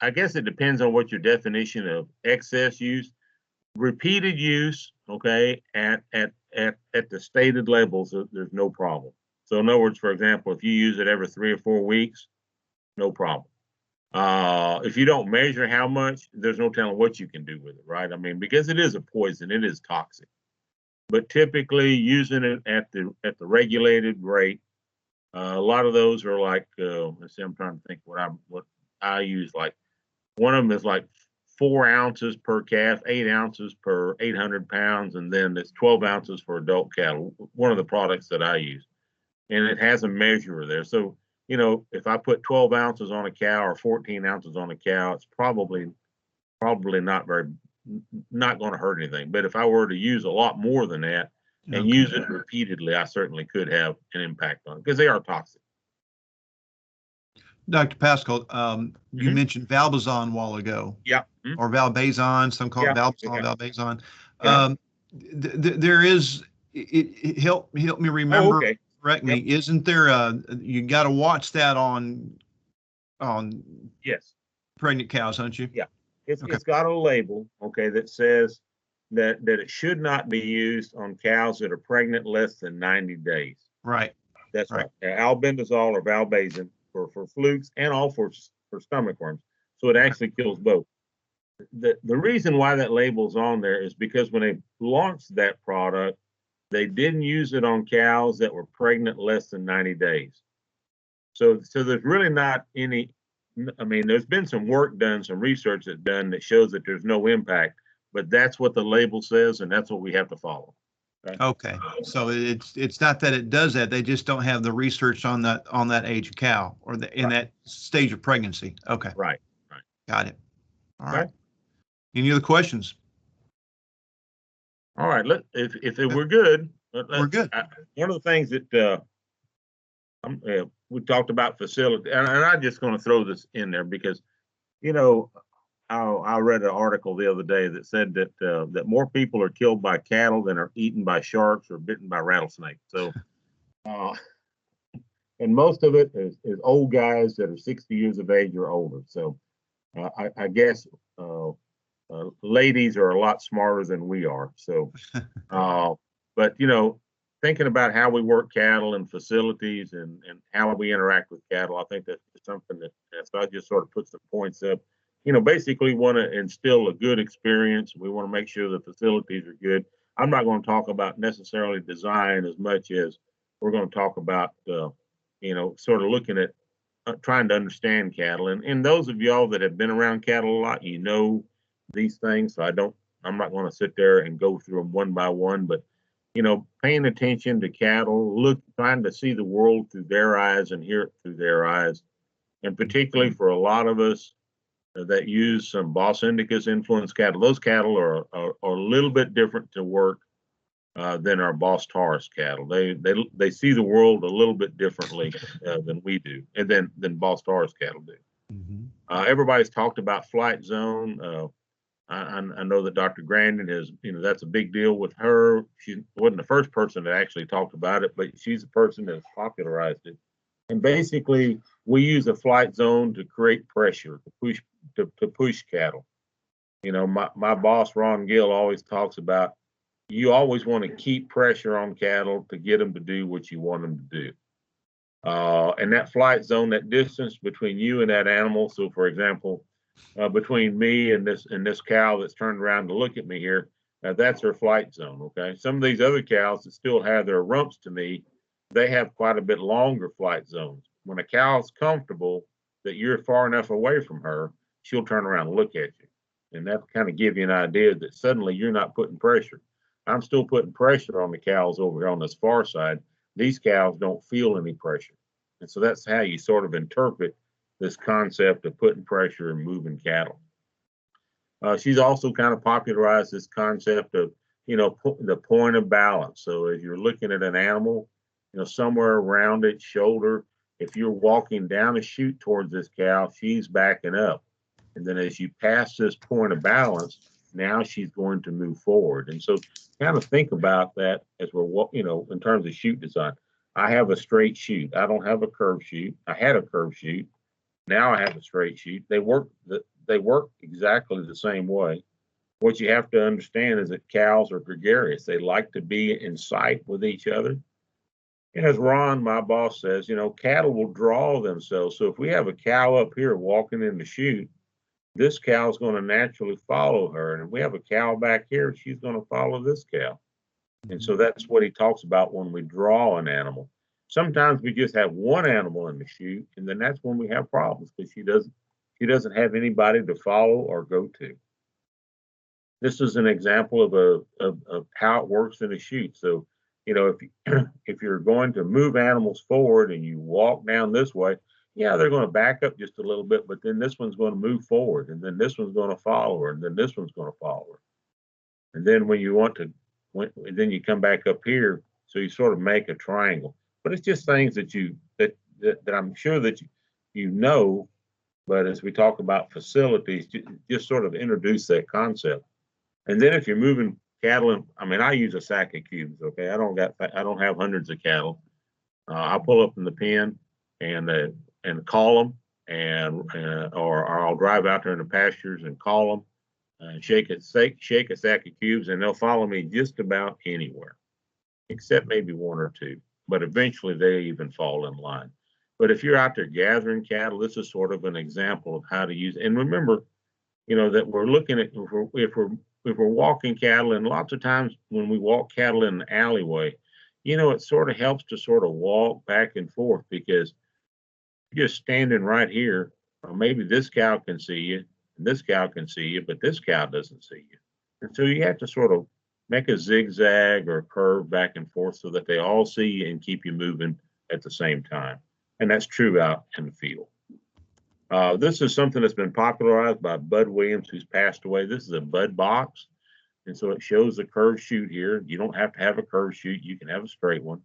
I guess it depends on what your definition of excess use. Repeated use, okay, at the stated levels, there's no problem. So in other words, for example, if you use it every 3 or 4 weeks, no problem. If you don't measure how much, there's no telling what you can do with it, right? I mean, because it is a poison, it is toxic. But typically using it at the regulated rate, a lot of those are like, let's see, I'm trying to think what I use. Like one of them is like 4 ounces per calf, 8 ounces per 800 pounds, and then it's 12 ounces for adult cattle. One of the products that I use, and it has a measurer there. So if I put 12 ounces on a cow or 14 ounces on a cow, it's probably not going to hurt anything. But if I were to use a lot more than that and use it repeatedly, I certainly could have an impact on it because they are toxic. Dr. Pascal, you mentioned Valbazon a while ago. Yeah. Or Valbazon, some call it Valbazon, Valbazon. Yeah. There is, it help me remember. Oh, okay. Correct me. Isn't there you got to watch that on yes, pregnant cows, don't you? Yeah. It's got a label, okay, that says that it should not be used on cows that are pregnant less than 90 days. Right. That's right. Albendazole or Valbazon for flukes and all for stomach worms. So it actually kills both. the reason why that label's on there is because when they launched that product, they didn't use it on cows that were pregnant less than 90 days. So there's really not any. I mean, there's been some work done, some research that's done that shows that there's no impact, but that's what the label says, and that's what we have to follow. Okay, so it's not that it does that. They just don't have the research on that age of cow or in that stage of pregnancy. Okay. Right. Got it. All right. Any other questions? All right. If we're good, we're good. One of the things that we talked about facility, and I'm just going to throw this in there because, I read an article the other day that said that more people are killed by cattle than are eaten by sharks or bitten by rattlesnakes. So, and most of it is old guys that are 60 years of age or older. So, I guess ladies are a lot smarter than we are. So, but thinking about how we work cattle and facilities and how we interact with cattle, I think that's something that, so I just sort of put some points up. Basically want to instill a good experience. We want to make sure the facilities are good. I'm not going to talk about necessarily design as much as we're going to talk about, sort of looking at trying to understand cattle. And those of y'all that have been around cattle a lot, these things. So I'm not going to sit there and go through them one by one, but paying attention to cattle, trying to see the world through their eyes and hear it through their eyes. And particularly for a lot of us that use some Bos Indicus influenced cattle, those cattle are a little bit different to work than our Bos Taurus cattle. They see the world a little bit differently than we do, and than Bos Taurus cattle do. Mm-hmm. Everybody's talked about flight zone. I know that Dr. Grandin has, that's a big deal with her. She wasn't the first person that actually talked about it, but she's the person that popularized it. And basically, we use a flight zone to create pressure, to push cattle. My boss, Ron Gill, always talks about you always want to keep pressure on cattle to get them to do what you want them to do. And that flight zone, that distance between you and that animal. So, for example, between me and this cow that's turned around to look at me here, that's her flight zone. Okay. Some of these other cows that still have their rumps to me, they have quite a bit longer flight zones. When a cow's comfortable that you're far enough away from her, she'll turn around and look at you. And that kind of give you an idea that suddenly you're not putting pressure. I'm still putting pressure on the cows over here on this far side. These cows don't feel any pressure. And so that's how you sort of interpret this concept of putting pressure and moving cattle. She's also kind of popularized this concept of, the point of balance. So as you're looking at an animal, somewhere around its shoulder, if you're walking down a chute towards this cow, she's backing up. And then as you pass this point of balance, now she's going to move forward. And so kind of think about that as we're, in terms of chute design. I have a straight chute. I don't have a curved chute. I had a curved chute. Now I have a straight chute. They work exactly the same way. What you have to understand is that cows are gregarious. They like to be in sight with each other. And as Ron, my boss, says, cattle will draw themselves. So if we have a cow up here walking in the chute, this cow is going to naturally follow her. And if we have a cow back here, she's going to follow this cow. And so that's what he talks about when we draw an animal. Sometimes we just have one animal in the chute, and then that's when we have problems because she doesn't have anybody to follow or go to. This is an example of how it works in a chute. So, if you're going to move animals forward and you walk down this way, yeah, they're going to back up just a little bit, but then this one's going to move forward, and then this one's going to follow her, and then this one's going to follow her. And then then you come back up here, so you sort of make a triangle. But it's just things that I'm sure that you know. But as we talk about facilities, just sort of introduce that concept. And then if you're moving cattle, I use a sack of cubes. Okay, I don't have hundreds of cattle. I pull up in the pen and call them, or I'll drive out there in the pastures and call them. Shake a sack of cubes, and they'll follow me just about anywhere, except maybe one or two. But eventually they even fall in line. But if you're out there gathering cattle, this is sort of an example of how to use it. And remember, that we're looking at if we're walking cattle, and lots of times when we walk cattle in the alleyway, it sort of helps to sort of walk back and forth, because you're just standing right here, or maybe this cow can see you, and this cow can see you, but this cow doesn't see you. And so you have to sort of make a zigzag or a curve back and forth so that they all see you and keep you moving at the same time. And that's true out in the field. This is something that's been popularized by Bud Williams, who's passed away. This is a bud box. And so it shows the curved chute here. You don't have to have a curved chute. You can have a straight one.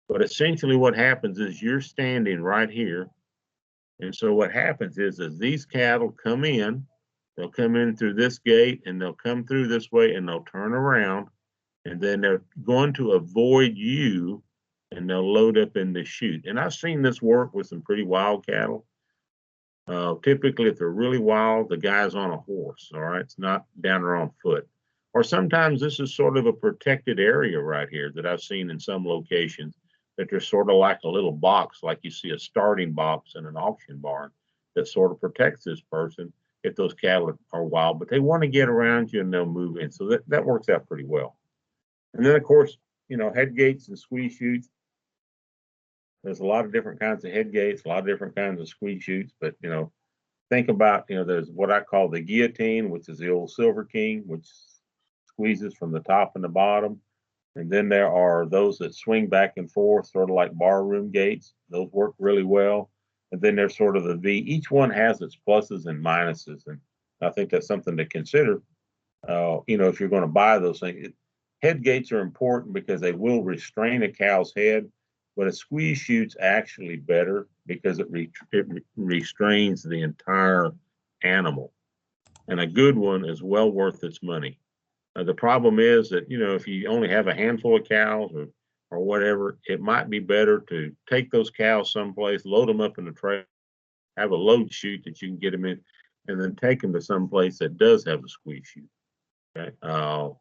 But essentially what happens is you're standing right here. And so what happens is as these cattle come in, they'll come in through this gate, and they'll come through this way, and they'll turn around, and then they're going to avoid you, and they'll load up in the chute. And I've seen this work with some pretty wild cattle. Typically, if they're really wild, the guy's on a horse, all right? It's not down there on foot. Or sometimes this is sort of a protected area right here that I've seen in some locations, that there's sort of like a little box, like you see a starting box in an auction barn, that sort of protects this person if those cattle are wild. But they want to get around you and they'll move in. So that works out pretty well. And then, of course, head gates and squeeze chutes. There's a lot of different kinds of head gates, a lot of different kinds of squeeze chutes, but think about, there's what I call the guillotine, which is the old Silver King, which squeezes from the top and the bottom. And then there are those that swing back and forth, sort of like barroom gates. Those work really well. And then there's sort of the V. Each one has its pluses and minuses, and I think that's something to consider. If you're going to buy those things, head gates are important because they will restrain a cow's head. But a squeeze chute's actually better because it restrains the entire animal. And a good one is well worth its money. The problem is that, if you only have a handful of cows or whatever, it might be better to take those cows someplace, load them up in a trailer, have a load chute that you can get them in, and then take them to someplace that does have a squeeze chute. Okay?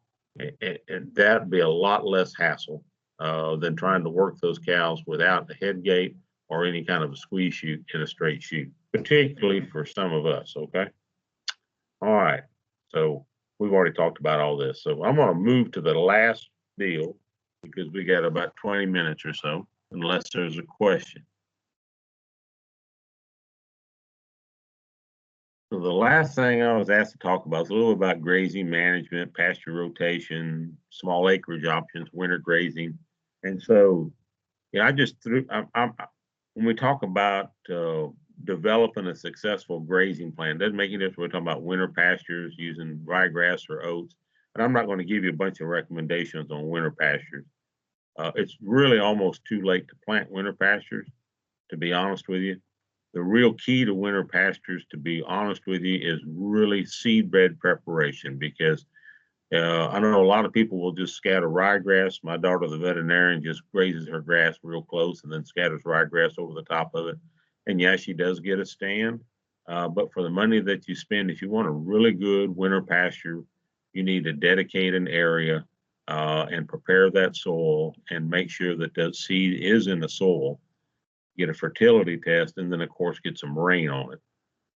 And that'd be a lot less hassle than trying to work those cows without a head gate or any kind of a squeeze chute in a straight chute, particularly for some of us, okay? All right, so we've already talked about all this. So I'm gonna move to the last deal because we got about 20 minutes or so, unless there's a question. So the last thing I was asked to talk about is a little about grazing management, pasture rotation, small acreage options, winter grazing. And so, I just when we talk about developing a successful grazing plan, doesn't make any difference. We're talking about winter pastures using ryegrass or oats. And I'm not going to give you a bunch of recommendations on winter pastures. It's really almost too late to plant winter pastures, to be honest with you. The real key to winter pastures, to be honest with you, is really seed bed preparation, because I know a lot of people will just scatter ryegrass. My daughter, the veterinarian, just grazes her grass real close and then scatters ryegrass over the top of it. And yeah, she does get a stand. But for the money that you spend, if you want a really good winter pasture, you need to dedicate an area and prepare that soil and make sure that that seed is in the soil. Get a fertility test, and then of course get some rain on it.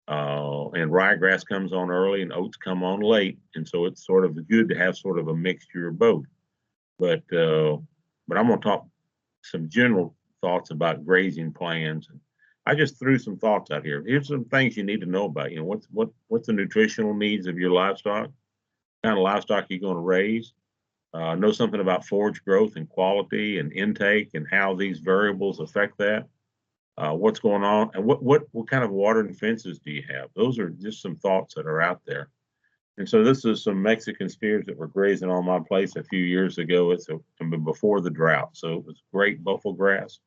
And ryegrass comes on early and oats come on late, and so it's sort of good to have sort of a mixture of both. But I'm going to talk some general thoughts about grazing plans. I just threw some thoughts out here. Here's some things you need to know about. What's the nutritional needs of your livestock? What kind of livestock you're going to raise? Know something about forage growth and quality and intake and how these variables affect that. What's going on, and what kind of water and fences do you have? Those are just some thoughts that are out there. And so this is some Mexican steers that were grazing on my place a few years ago. It's before the drought, so it was great buffalo grass.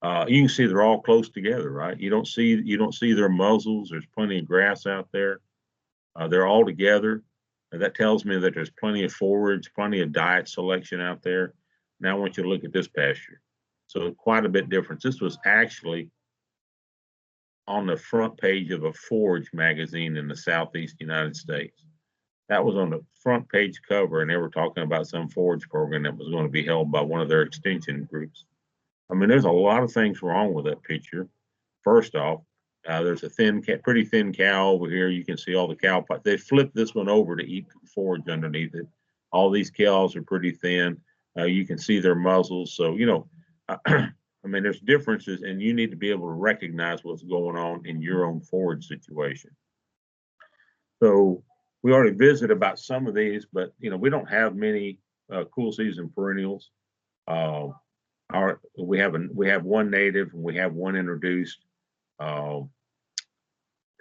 You can see they're all close together, right? You don't see their muzzles. There's plenty of grass out there. They're all together. And that tells me that there's plenty of forage, plenty of diet selection out there. Now I want you to look at this pasture. So quite a bit different. This was actually on the front page of a forage magazine in the Southeast United States. That was on the front page cover, and they were talking about some forage program that was going to be held by one of their extension groups. I mean, there's a lot of things wrong with that picture. First off, There's a pretty thin cow over here. You can see all the cow pots. They flipped this one over to eat forage underneath it. All these cows are pretty thin. You can see their muzzles. So, I mean, there's differences, and you need to be able to recognize what's going on in your own forage situation. So we already visited about some of these, but we don't have many cool season perennials. We have one native and we have one introduced.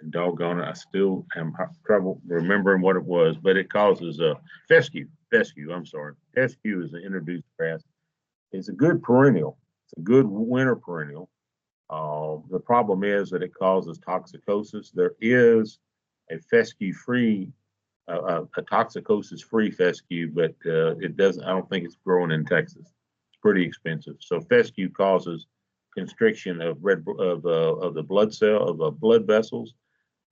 And doggone it, I still have trouble remembering what it was, but it causes fescue. Fescue, I'm sorry. Fescue is an introduced grass. It's a good perennial. It's a good winter perennial. The problem is that it causes toxicosis. There is a fescue-free, a toxicosis-free fescue, but it doesn't. I don't think it's growing in Texas. It's pretty expensive. So fescue causes constriction of the blood vessels,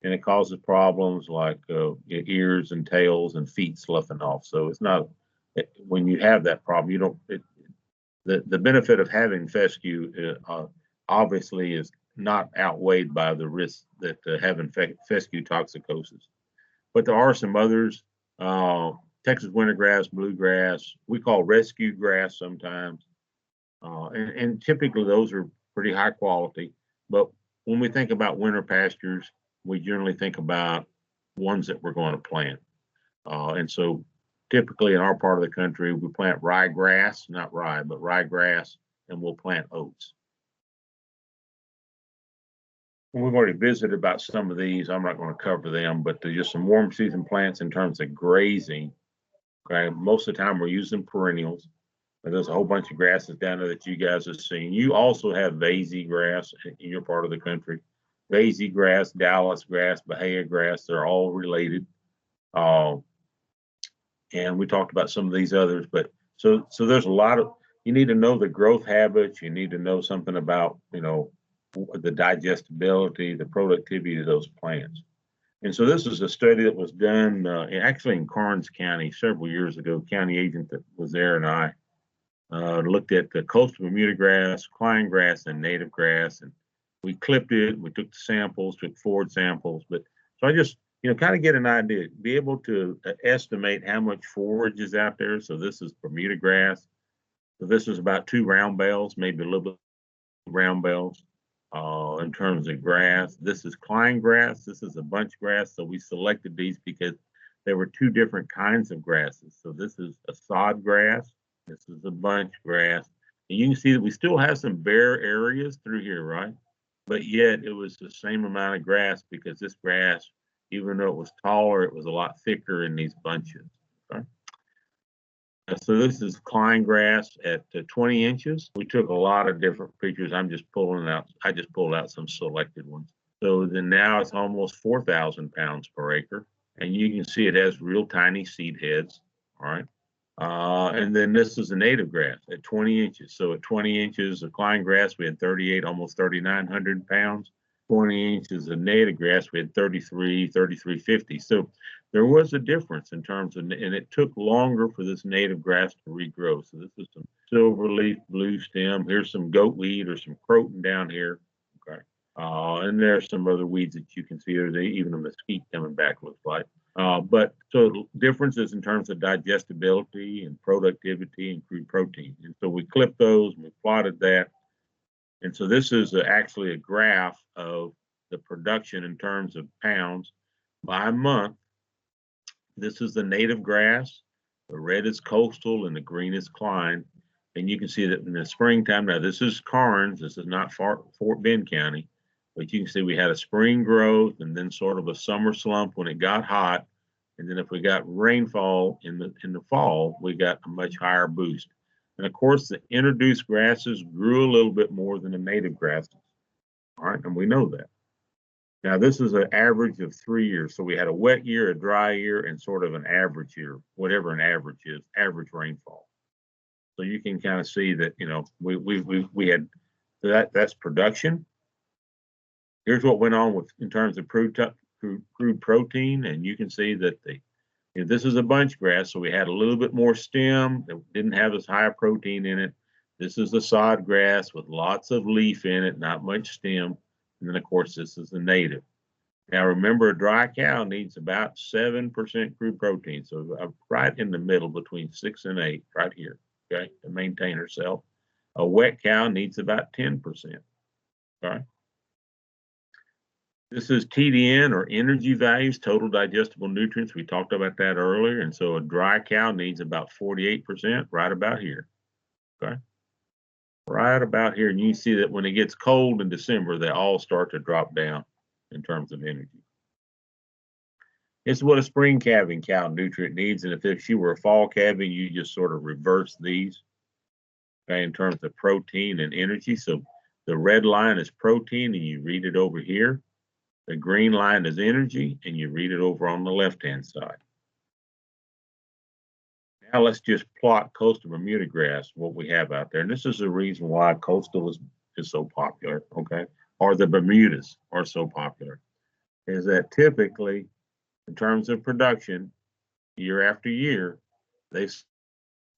and it causes problems like ears and tails and feet sloughing off. So it's not when you have that problem, you don't. The benefit of having fescue obviously is not outweighed by the risk that having fescue toxicosis. But there are some others, Texas wintergrass, bluegrass, we call rescue grass sometimes. And typically those are pretty high quality. But when we think about winter pastures, we generally think about ones that we're going to plant. And so typically in our part of the country, we plant ryegrass, not rye, but ryegrass, and we'll plant oats. We've already visited about some of these. I'm not going to cover them, but they're just some warm season plants in terms of grazing. Okay, most of the time we're using perennials. But there's a whole bunch of grasses down there that you guys have seen. You also have vasey grass in your part of the country. Vasey grass, Dallas grass, Bahia grass, they're all related. And we talked about some of these others, but so there's a lot of, you need to know the growth habits. You need to know something about, the digestibility, the productivity of those plants. And so this is a study that was done actually in Karnes County several years ago. County agent that was there and I looked at the coastal Bermuda grass, Klein grass, and native grass, and we clipped it. We took the samples, took forward samples. But so I just, kind of get an idea, be able to estimate how much forage is out there. So this is Bermuda grass. So this is about 2 round bales, maybe a little bit round bales. In terms of grass, this is Klein grass. This is a bunch grass. So we selected these because there were 2 different kinds of grasses. So this is a sod grass. This is a bunch grass. And you can see that we still have some bare areas through here, right? But yet it was the same amount of grass because this grass, even though it was taller, it was a lot thicker in these bunches. Okay? So this is Klein grass at 20 inches. We took a lot of different pictures. I just pulled out some selected ones. So then now it's almost 4,000 pounds per acre. And you can see it has real tiny seed heads. All right. And then this is a native grass at 20 inches. So at 20 inches of Klein grass, we had 38, almost 3,900 pounds. 20 inches of native grass, we had 3,350. So there was a difference in terms of, and it took longer for this native grass to regrow. So this is some silverleaf blue stem. Here's some goatweed or some croton down here. Okay. And there's some other weeds that you can see. There's even a mesquite coming back, looks like. But so differences in terms of digestibility and productivity and crude protein. And so we clipped those and we plotted that. And so this is actually a graph of the production in terms of pounds by month. This is the native grass. The red is coastal and the green is Klein. And you can see that in the springtime, now this is Karnes, this is not Fort Bend County, but you can see we had a spring growth and then sort of a summer slump when it got hot. And then if we got rainfall in the fall, we got a much higher boost. And of course, the introduced grasses grew a little bit more than the native grasses. All right, and we know that. Now, this is an average of 3 years. So we had a wet year, a dry year, and sort of an average year, whatever an average is, average rainfall. So you can kind of see that, we had that's production. Here's what went on with in terms of crude protein, and you can see that this is a bunch grass, so we had a little bit more stem that didn't have as high protein in it. This is the sod grass with lots of leaf in it, not much stem. And then, of course, this is the native. Now, remember, a dry cow needs about 7% crude protein. So right in the middle between 6 and 8, right here, okay, to maintain herself. A wet cow needs about 10%, okay? This is TDN, or energy values, total digestible nutrients. We talked about that earlier. And so a dry cow needs about 48%, right about here, okay? Right about here. And you see that when it gets cold in December, they all start to drop down in terms of energy. It's what a spring calving cow nutrient needs. And if she were a fall calving, you just sort of reverse these, okay, in terms of protein and energy. So the red line is protein, and you read it over here. The green line is energy, and you read it over on the left-hand side. Now let's just plot coastal Bermuda grass, what we have out there. And this is the reason why coastal is so popular, okay? Or the Bermudas are so popular, is that typically, in terms of production, year after year, they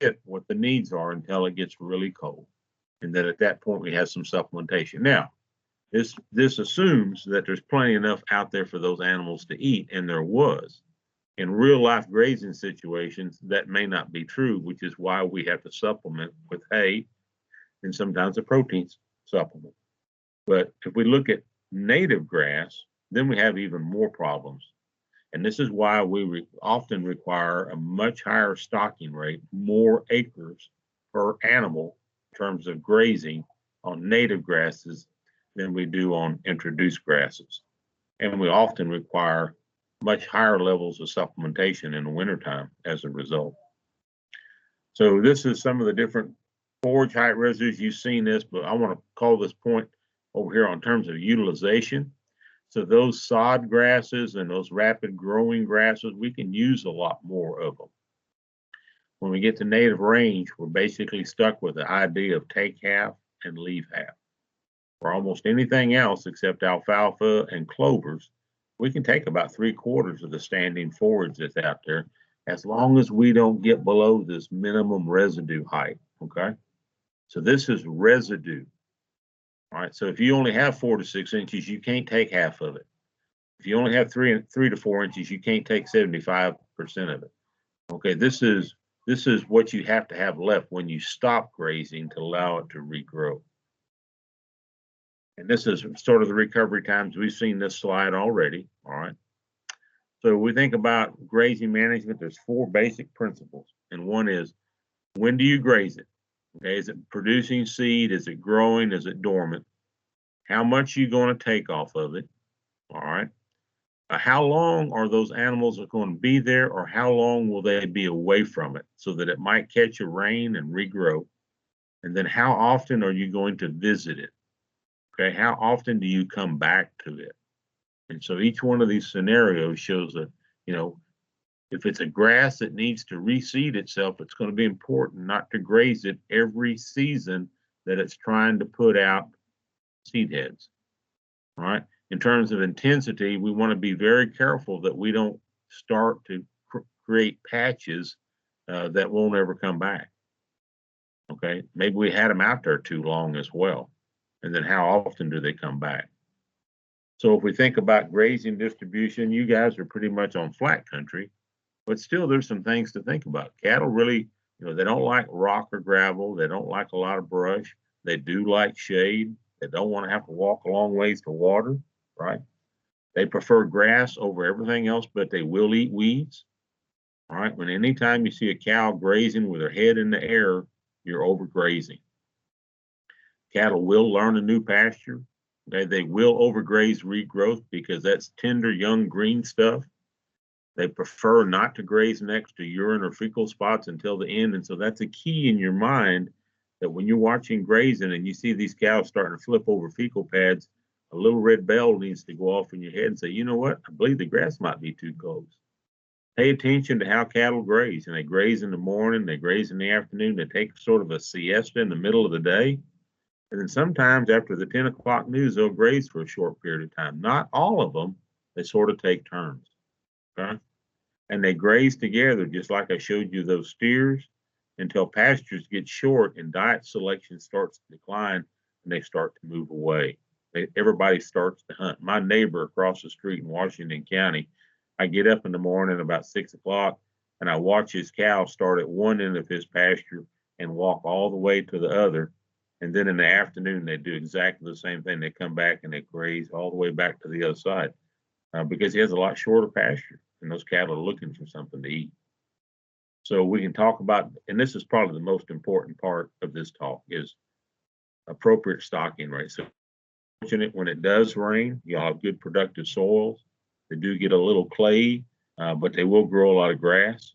hit what the needs are until it gets really cold. And then at that point, we have some supplementation. Now, this assumes that there's plenty enough out there for those animals to eat, and there was. In real life grazing situations, that may not be true, which is why we have to supplement with hay and sometimes a protein supplement. But if we look at native grass, then we have even more problems. And this is why we often require a much higher stocking rate, more acres per animal in terms of grazing on native grasses than we do on introduced grasses. And we often require much higher levels of supplementation in the wintertime as a result. So this is some of the different forage height residues. You've seen this, but I want to call this point over here on terms of utilization. So those sod grasses and those rapid growing grasses, we can use a lot more of them. When we get to native range, we're basically stuck with the idea of take half and leave half. For almost anything else except alfalfa and clovers, we can take about 3/4 of the standing forage that's out there, as long as we don't get below this minimum residue height, okay? So this is residue. All right, so if you only have 4 to 6 inches, you can't take half of it. If you only have 3 to 4 inches, you can't take 75% of it. Okay, this is what you have to have left when you stop grazing to allow it to regrow. And this is sort of the recovery times. We've seen this slide already, all right? So we think about grazing management, there's 4 basic principles. And one is, when do you graze it? Okay, is it producing seed? Is it growing? Is it dormant? How much are you going to take off of it? All right. How long are those animals going to be there, or how long will they be away from it so that it might catch a rain and regrow? And then how often are you going to visit it? Okay, how often do you come back to it? And so each one of these scenarios shows that, you know, if it's a grass that needs to reseed itself, it's going to be important not to graze it every season that it's trying to put out seed heads. All right. In terms of intensity, we want to be very careful that we don't start to create patches that won't ever come back. Okay. Maybe we had them out there too long as well. And then how often do they come back? So if we think about grazing distribution, you guys are pretty much on flat country, but still there's some things to think about. Cattle really, you know, they don't like rock or gravel. They don't like a lot of brush. They do like shade. They don't want to have to walk a long ways to water, right? They prefer grass over everything else, but they will eat weeds. All right. When anytime you see a cow grazing with her head in the air, you're overgrazing. Cattle will learn a new pasture. Okay? They will overgraze regrowth because that's tender, young, green stuff. They prefer not to graze next to urine or fecal spots until the end. And so that's a key in your mind that when you're watching grazing and you see these cows starting to flip over fecal pads, a little red bell needs to go off in your head and say, you know what? I believe the grass might be too close. Pay attention to how cattle graze. And they graze in the morning, they graze in the afternoon, they take sort of a siesta in the middle of the day. And then sometimes after the 10 o'clock news, they'll graze for a short period of time. Not all of them, they sort of take turns. Okay? And they graze together, just like I showed you those steers, until pastures get short and diet selection starts to decline and they start to move away. everybody starts to hunt. My neighbor across the street in Washington County, I get up in the morning about 6 o'clock and I watch his cows start at one end of his pasture and walk all the way to the other. And then in the afternoon, they do exactly the same thing. They come back and they graze all the way back to the other side because he has a lot shorter pasture and those cattle are looking for something to eat. So we can talk about, and this is probably the most important part of this talk, is appropriate stocking rate. So fortunate when it does rain, you'll have good productive soils. They do get a little clay, but they will grow a lot of grass.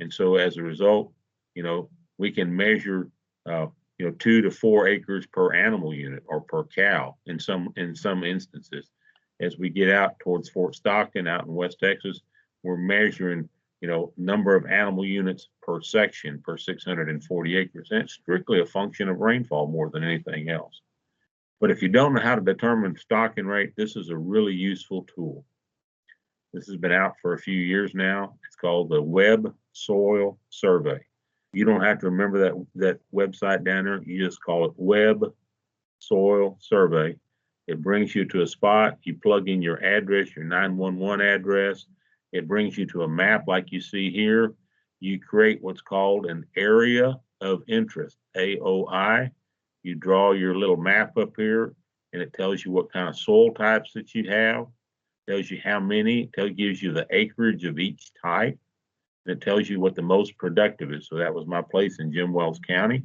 And so as a result, we can measure 2 to 4 acres per animal unit or per cow in some instances. As we get out towards Fort Stockton out in West Texas, we're measuring number of animal units per section per 640 acres. And it's strictly a function of rainfall more than anything else. But if you don't know how to determine stocking rate, this is a really useful tool. This has been out for a few years now. It's called the Web Soil Survey. You don't have to remember that website down there. You just call it Web Soil Survey. It brings you to a spot. You plug in your address, your 911 address. It brings you to a map like you see here. You create what's called an area of interest, AOI. You draw your little map up here, and it tells you what kind of soil types that you have, tells you how many, gives you the acreage of each type, and it tells you what the most productive is. So that was my place in Jim Wells County.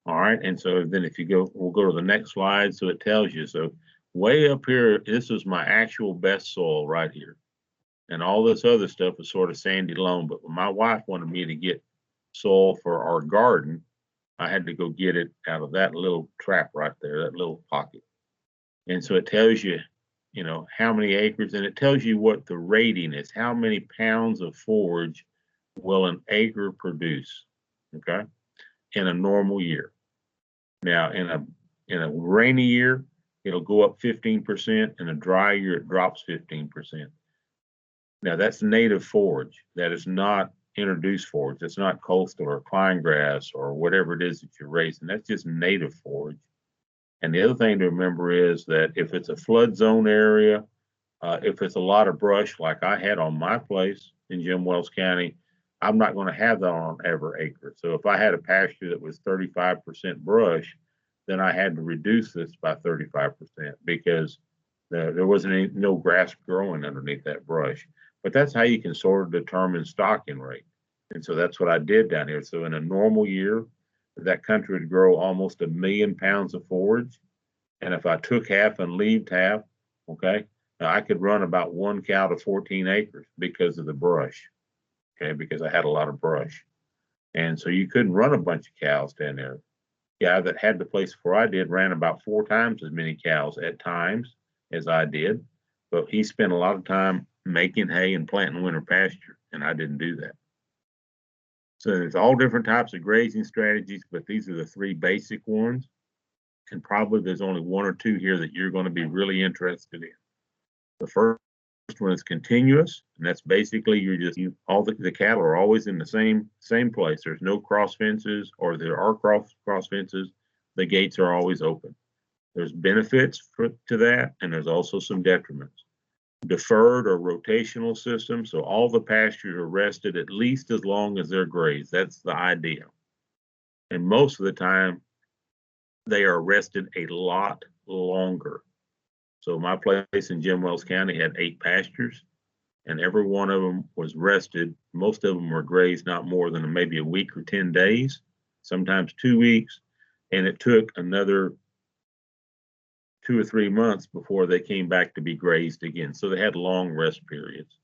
All right, and so then if you go, we'll go to the next slide. So it tells you, so way up here, this is my actual best soil right here. And all this other stuff is sort of sandy loam. But when my wife wanted me to get soil for our garden, I had to go get it out of that little trap right there, that little pocket. And so it tells you, how many acres, and it tells you what the rating is, how many pounds of forage will an acre produce, okay, in a normal year. Now, in a rainy year, it'll go up 15%. In a dry year, it drops 15%. Now, that's native forage. That is not introduced forage. It's not coastal or pine grass or whatever it is that you're raising. That's just native forage. And the other thing to remember is that if it's a flood zone area, if it's a lot of brush like I had on my place in Jim Wells County, I'm not going to have that on every acre. So if I had a pasture that was 35% brush, then I had to reduce this by 35% because there wasn't no grass growing underneath that brush. But that's how you can sort of determine stocking rate. And so that's what I did down here. So in a normal year, that country would grow almost 1 million pounds of forage. And if I took half and left half, okay, now I could run about 1 cow to 14 acres because of the brush, okay, because I had a lot of brush. And so you couldn't run a bunch of cows down there. The guy that had the place before I did ran about 4 times as many cows at times as I did, but he spent a lot of time making hay and planting winter pasture, and I didn't do that. So there's all different types of grazing strategies, but these are the 3 basic ones. And probably there's only 1 or 2 here that you're going to be really interested in. The first one is continuous, and that's basically all the cattle are always in the same place. There's no cross fences, or there are cross fences. The gates are always open. There's benefits to that, and there's also some detriments. Deferred or rotational system, so all the pastures are rested at least as long as they're grazed. That's the idea. And most of the time, they are rested a lot longer. So my place in Jim Wells County had 8 pastures, and every one of them was rested. Most of them were grazed not more than maybe a week or 10 days, sometimes 2 weeks, and it took another 2 or 3 months before they came back to be grazed again. So they had long rest periods.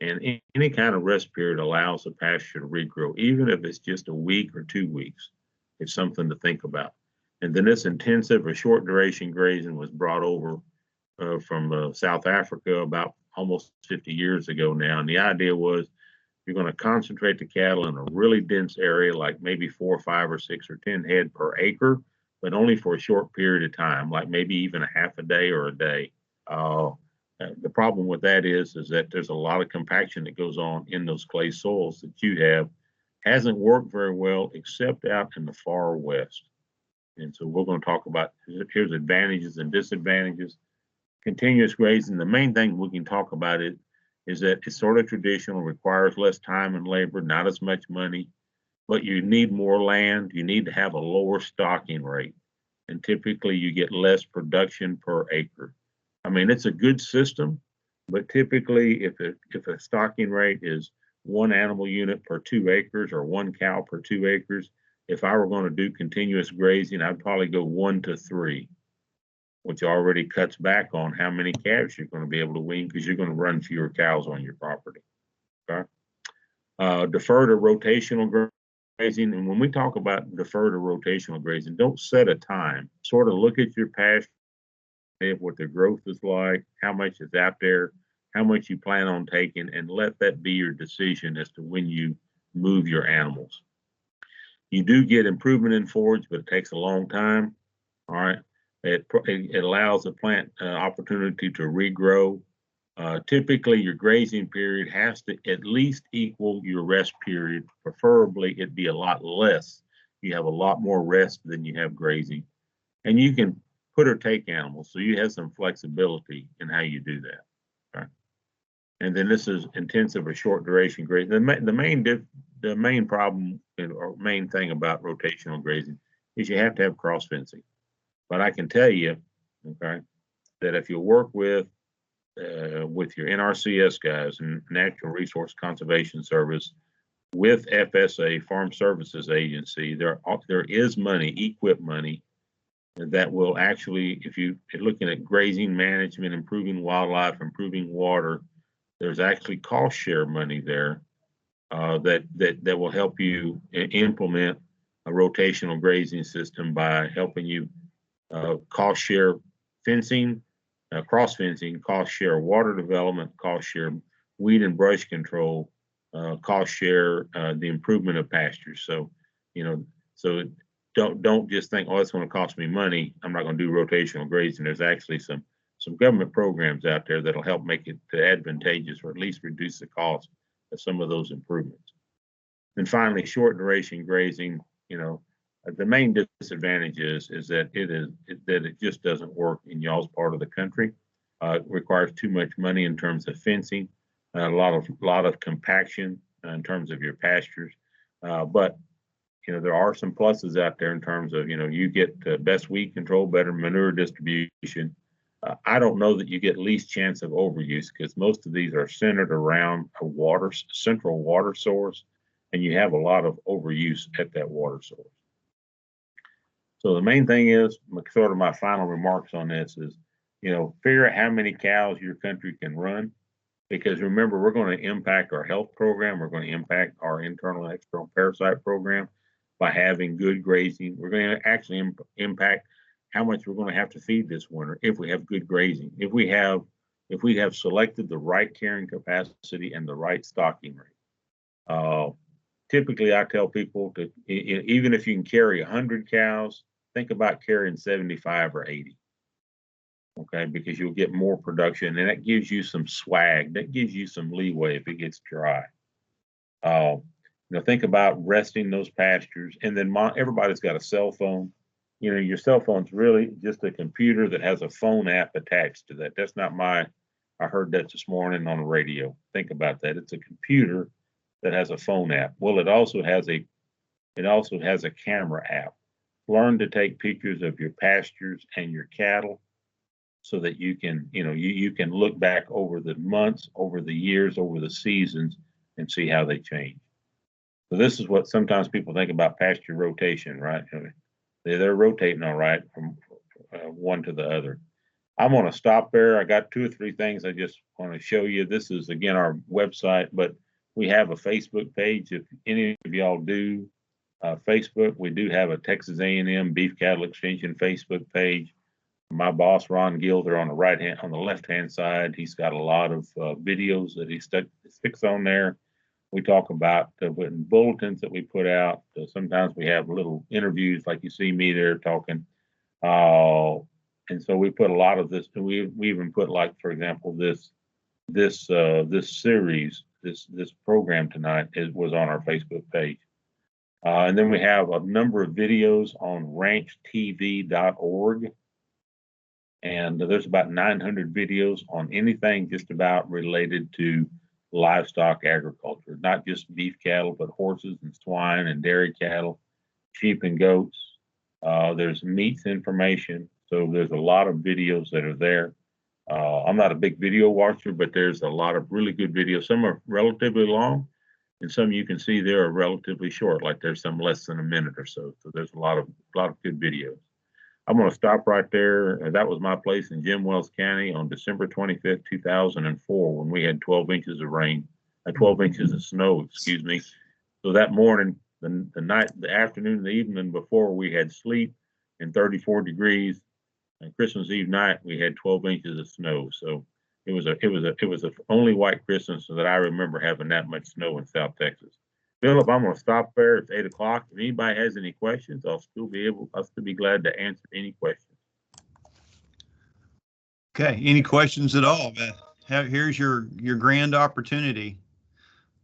And any kind of rest period allows a pasture to regrow, even if it's just a week or 2 weeks. It's something to think about. And then this intensive or short duration grazing was brought over from South Africa about almost 50 years ago now. And the idea was you're going to concentrate the cattle in a really dense area, like maybe 4 or 5 or 6 or 10 head per acre, but only for a short period of time, like maybe even a half a day or a day. The problem with that is that there's a lot of compaction that goes on in those clay soils that you have. Hasn't worked very well except out in the far west. And so we're going to talk about here's advantages and disadvantages. Continuous grazing, the main thing we can talk about it is that it's sort of traditional, requires less time and labor, not as much money, but you need more land. You need to have a lower stocking rate. And typically you get less production per acre. I mean, it's a good system, but typically if a stocking rate is 1 animal unit per 2 acres or 1 cow per 2 acres, if I were going to do continuous grazing, I'd probably go 1 to 3, which already cuts back on how many calves you're going to be able to wean because you're going to run fewer cows on your property. Okay. Deferred or rotational grazing. And when we talk about deferred or rotational grazing, don't set a time. Sort of look at your pasture, what the growth is like, how much is out there, how much you plan on taking, and let that be your decision as to when you move your animals. You do get improvement in forage, but it takes a long time. All right. It allows the plant opportunity to regrow. Typically, your grazing period has to at least equal your rest period. Preferably, it'd be a lot less. You have a lot more rest than you have grazing. And you can put or take animals, so you have some flexibility in how you do that. Okay? And then this is intensive or short duration grazing. The main problem or main thing about rotational grazing is you have to have cross fencing. But I can tell you, okay, that if you work with your NRCS guys and Natural Resource Conservation Service, with FSA, Farm Services Agency, there is money, EQIP money, that will actually, if you're looking at grazing management, improving wildlife, improving water, there's actually cost share money there that will help you implement a rotational grazing system by helping you cost share fencing, cross fencing, cost share water development, cost share weed and brush control, cost share the improvement of pastures. So, so don't just think, oh, it's going to cost me money, I'm not going to do rotational grazing. There's actually some government programs out there that'll help make it advantageous or at least reduce the cost of some of those improvements. And finally, short duration grazing, the main disadvantage is that it just doesn't work in y'all's part of the country. It requires too much money in terms of fencing, a lot of compaction in terms of your pastures. But there are some pluses out there in terms of you get best weed control, better manure distribution. I don't know that you get least chance of overuse because most of these are centered around a central water source, and you have a lot of overuse at that water source. So the main thing is, sort of my final remarks on this is, figure out how many cows your country can run, because remember, we're going to impact our health program. We're going to impact our internal and external parasite program by having good grazing. We're going to actually impact how much we're going to have to feed this winter if we have good grazing. If we have selected the right carrying capacity and the right stocking rate. Typically, I tell people to, even if you can carry 100 cows, think about carrying 75 or 80. Okay, because you'll get more production, and that gives you some swag. That gives you some leeway if it gets dry. Think about resting those pastures, and then everybody's got a cell phone. Your cell phone's really just a computer that has a phone app attached to that. That's not I heard that this morning on the radio. Think about that. It's a computer that has a phone app. Well, it also has a camera app. Learn to take pictures of your pastures and your cattle so that you can, you can look back over the months, over the years, over the seasons, and see how they change. So this is what sometimes people think about pasture rotation, right? They're rotating all right from one to the other. I'm going to stop there. I got 2 or 3 things I just want to show you. This is, again, our website, but we have a Facebook page. If any of y'all do Facebook, we do have a Texas A&M Beef Cattle Extension Facebook page. My boss, Ron Gilder, on the left-hand side, he's got a lot of videos that he sticks on there. We talk about bulletins that we put out. Sometimes we have little interviews, like you see me there talking. And so we put a lot of this. We even put, like, for example, this series, this program tonight was on our Facebook page. And then we have a number of videos on ranchtv.org. And there's about 900 videos on anything just about related to livestock agriculture, not just beef cattle, but horses and swine and dairy cattle, sheep and goats. There's meats information. So there's a lot of videos that are there. I'm not a big video watcher, but there's a lot of really good videos. Some are relatively long, and some you can see there are relatively short, like there's some less than a minute or so. So there's a lot of good videos. I'm going to stop right there. That was my place in Jim Wells County on December 25th, 2004, when we had 12 inches of rain, 12 inches of snow, excuse me. So that morning, the night, the afternoon, the evening before, we had sleet and 34 degrees. And Christmas Eve night, we had 12 inches of snow. So it was the only white Christmas that I remember having that much snow in South Texas. Philip, I'm going to stop there. It's 8 o'clock. If anybody has any questions, I'll still be glad to answer any questions. Okay, any questions at all? Here's your grand opportunity.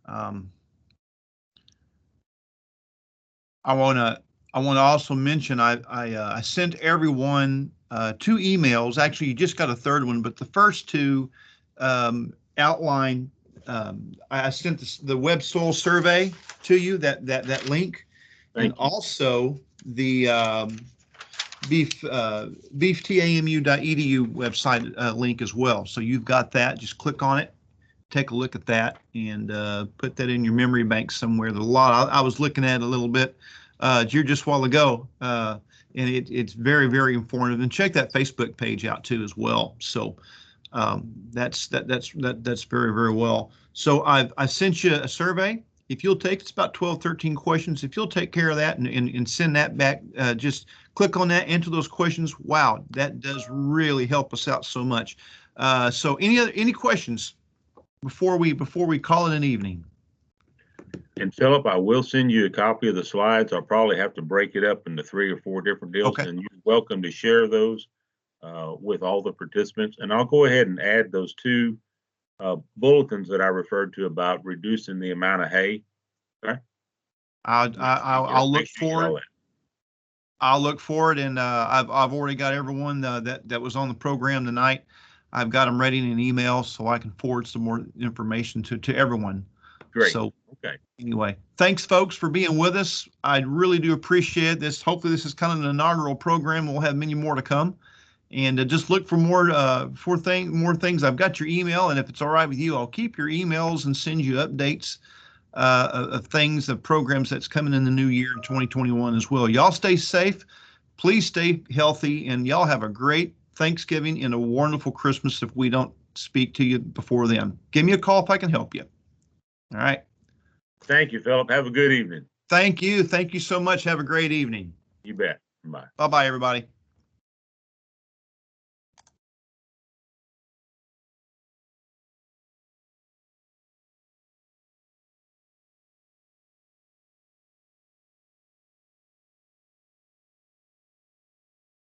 I want to also mention I sent everyone 2 emails. Actually, you just got a third one, but the first 2 outline. I sent the web soil survey to you, that link, and also the beeftamu.edu website link as well. So you've got that. Just click on it, take a look at that, and put that in your memory bank somewhere. There's a lot. I was looking at it a little bit here just a while ago, and it's very, very informative. And check that Facebook page out too as well. So that's very, very well. So I sent you a survey. If you'll take, it's about 12, 13 questions. If you'll take care of that and send that back, just click on that, enter those questions. Wow, that does really help us out so much. So any questions before we call it an evening? And Philip, I will send you a copy of the slides. I'll probably have to break it up into 3 or 4 different deals, okay. And you're welcome to share those with all the participants. And I'll go ahead and add those 2 bulletins that I referred to about reducing the amount of hay. Okay. I'll look for it. I'll look for it, and I've already got everyone that was on the program tonight. I've got them ready in an email so I can forward some more information to everyone. Great. So okay. Anyway, thanks folks for being with us. I really do appreciate this. Hopefully this is kind of an inaugural program. We'll have many more to come. And just look for more things. I've got your email, and if it's all right with you, I'll keep your emails and send you updates of things, of programs that's coming in the new year in 2021 as well. Y'all stay safe. Please stay healthy, and y'all have a great Thanksgiving and a wonderful Christmas if we don't speak to you before then. Give me a call if I can help you. All right. Thank you, Philip. Have a good evening. Thank you. Thank you so much. Have a great evening. You bet. Bye. Bye-bye, everybody.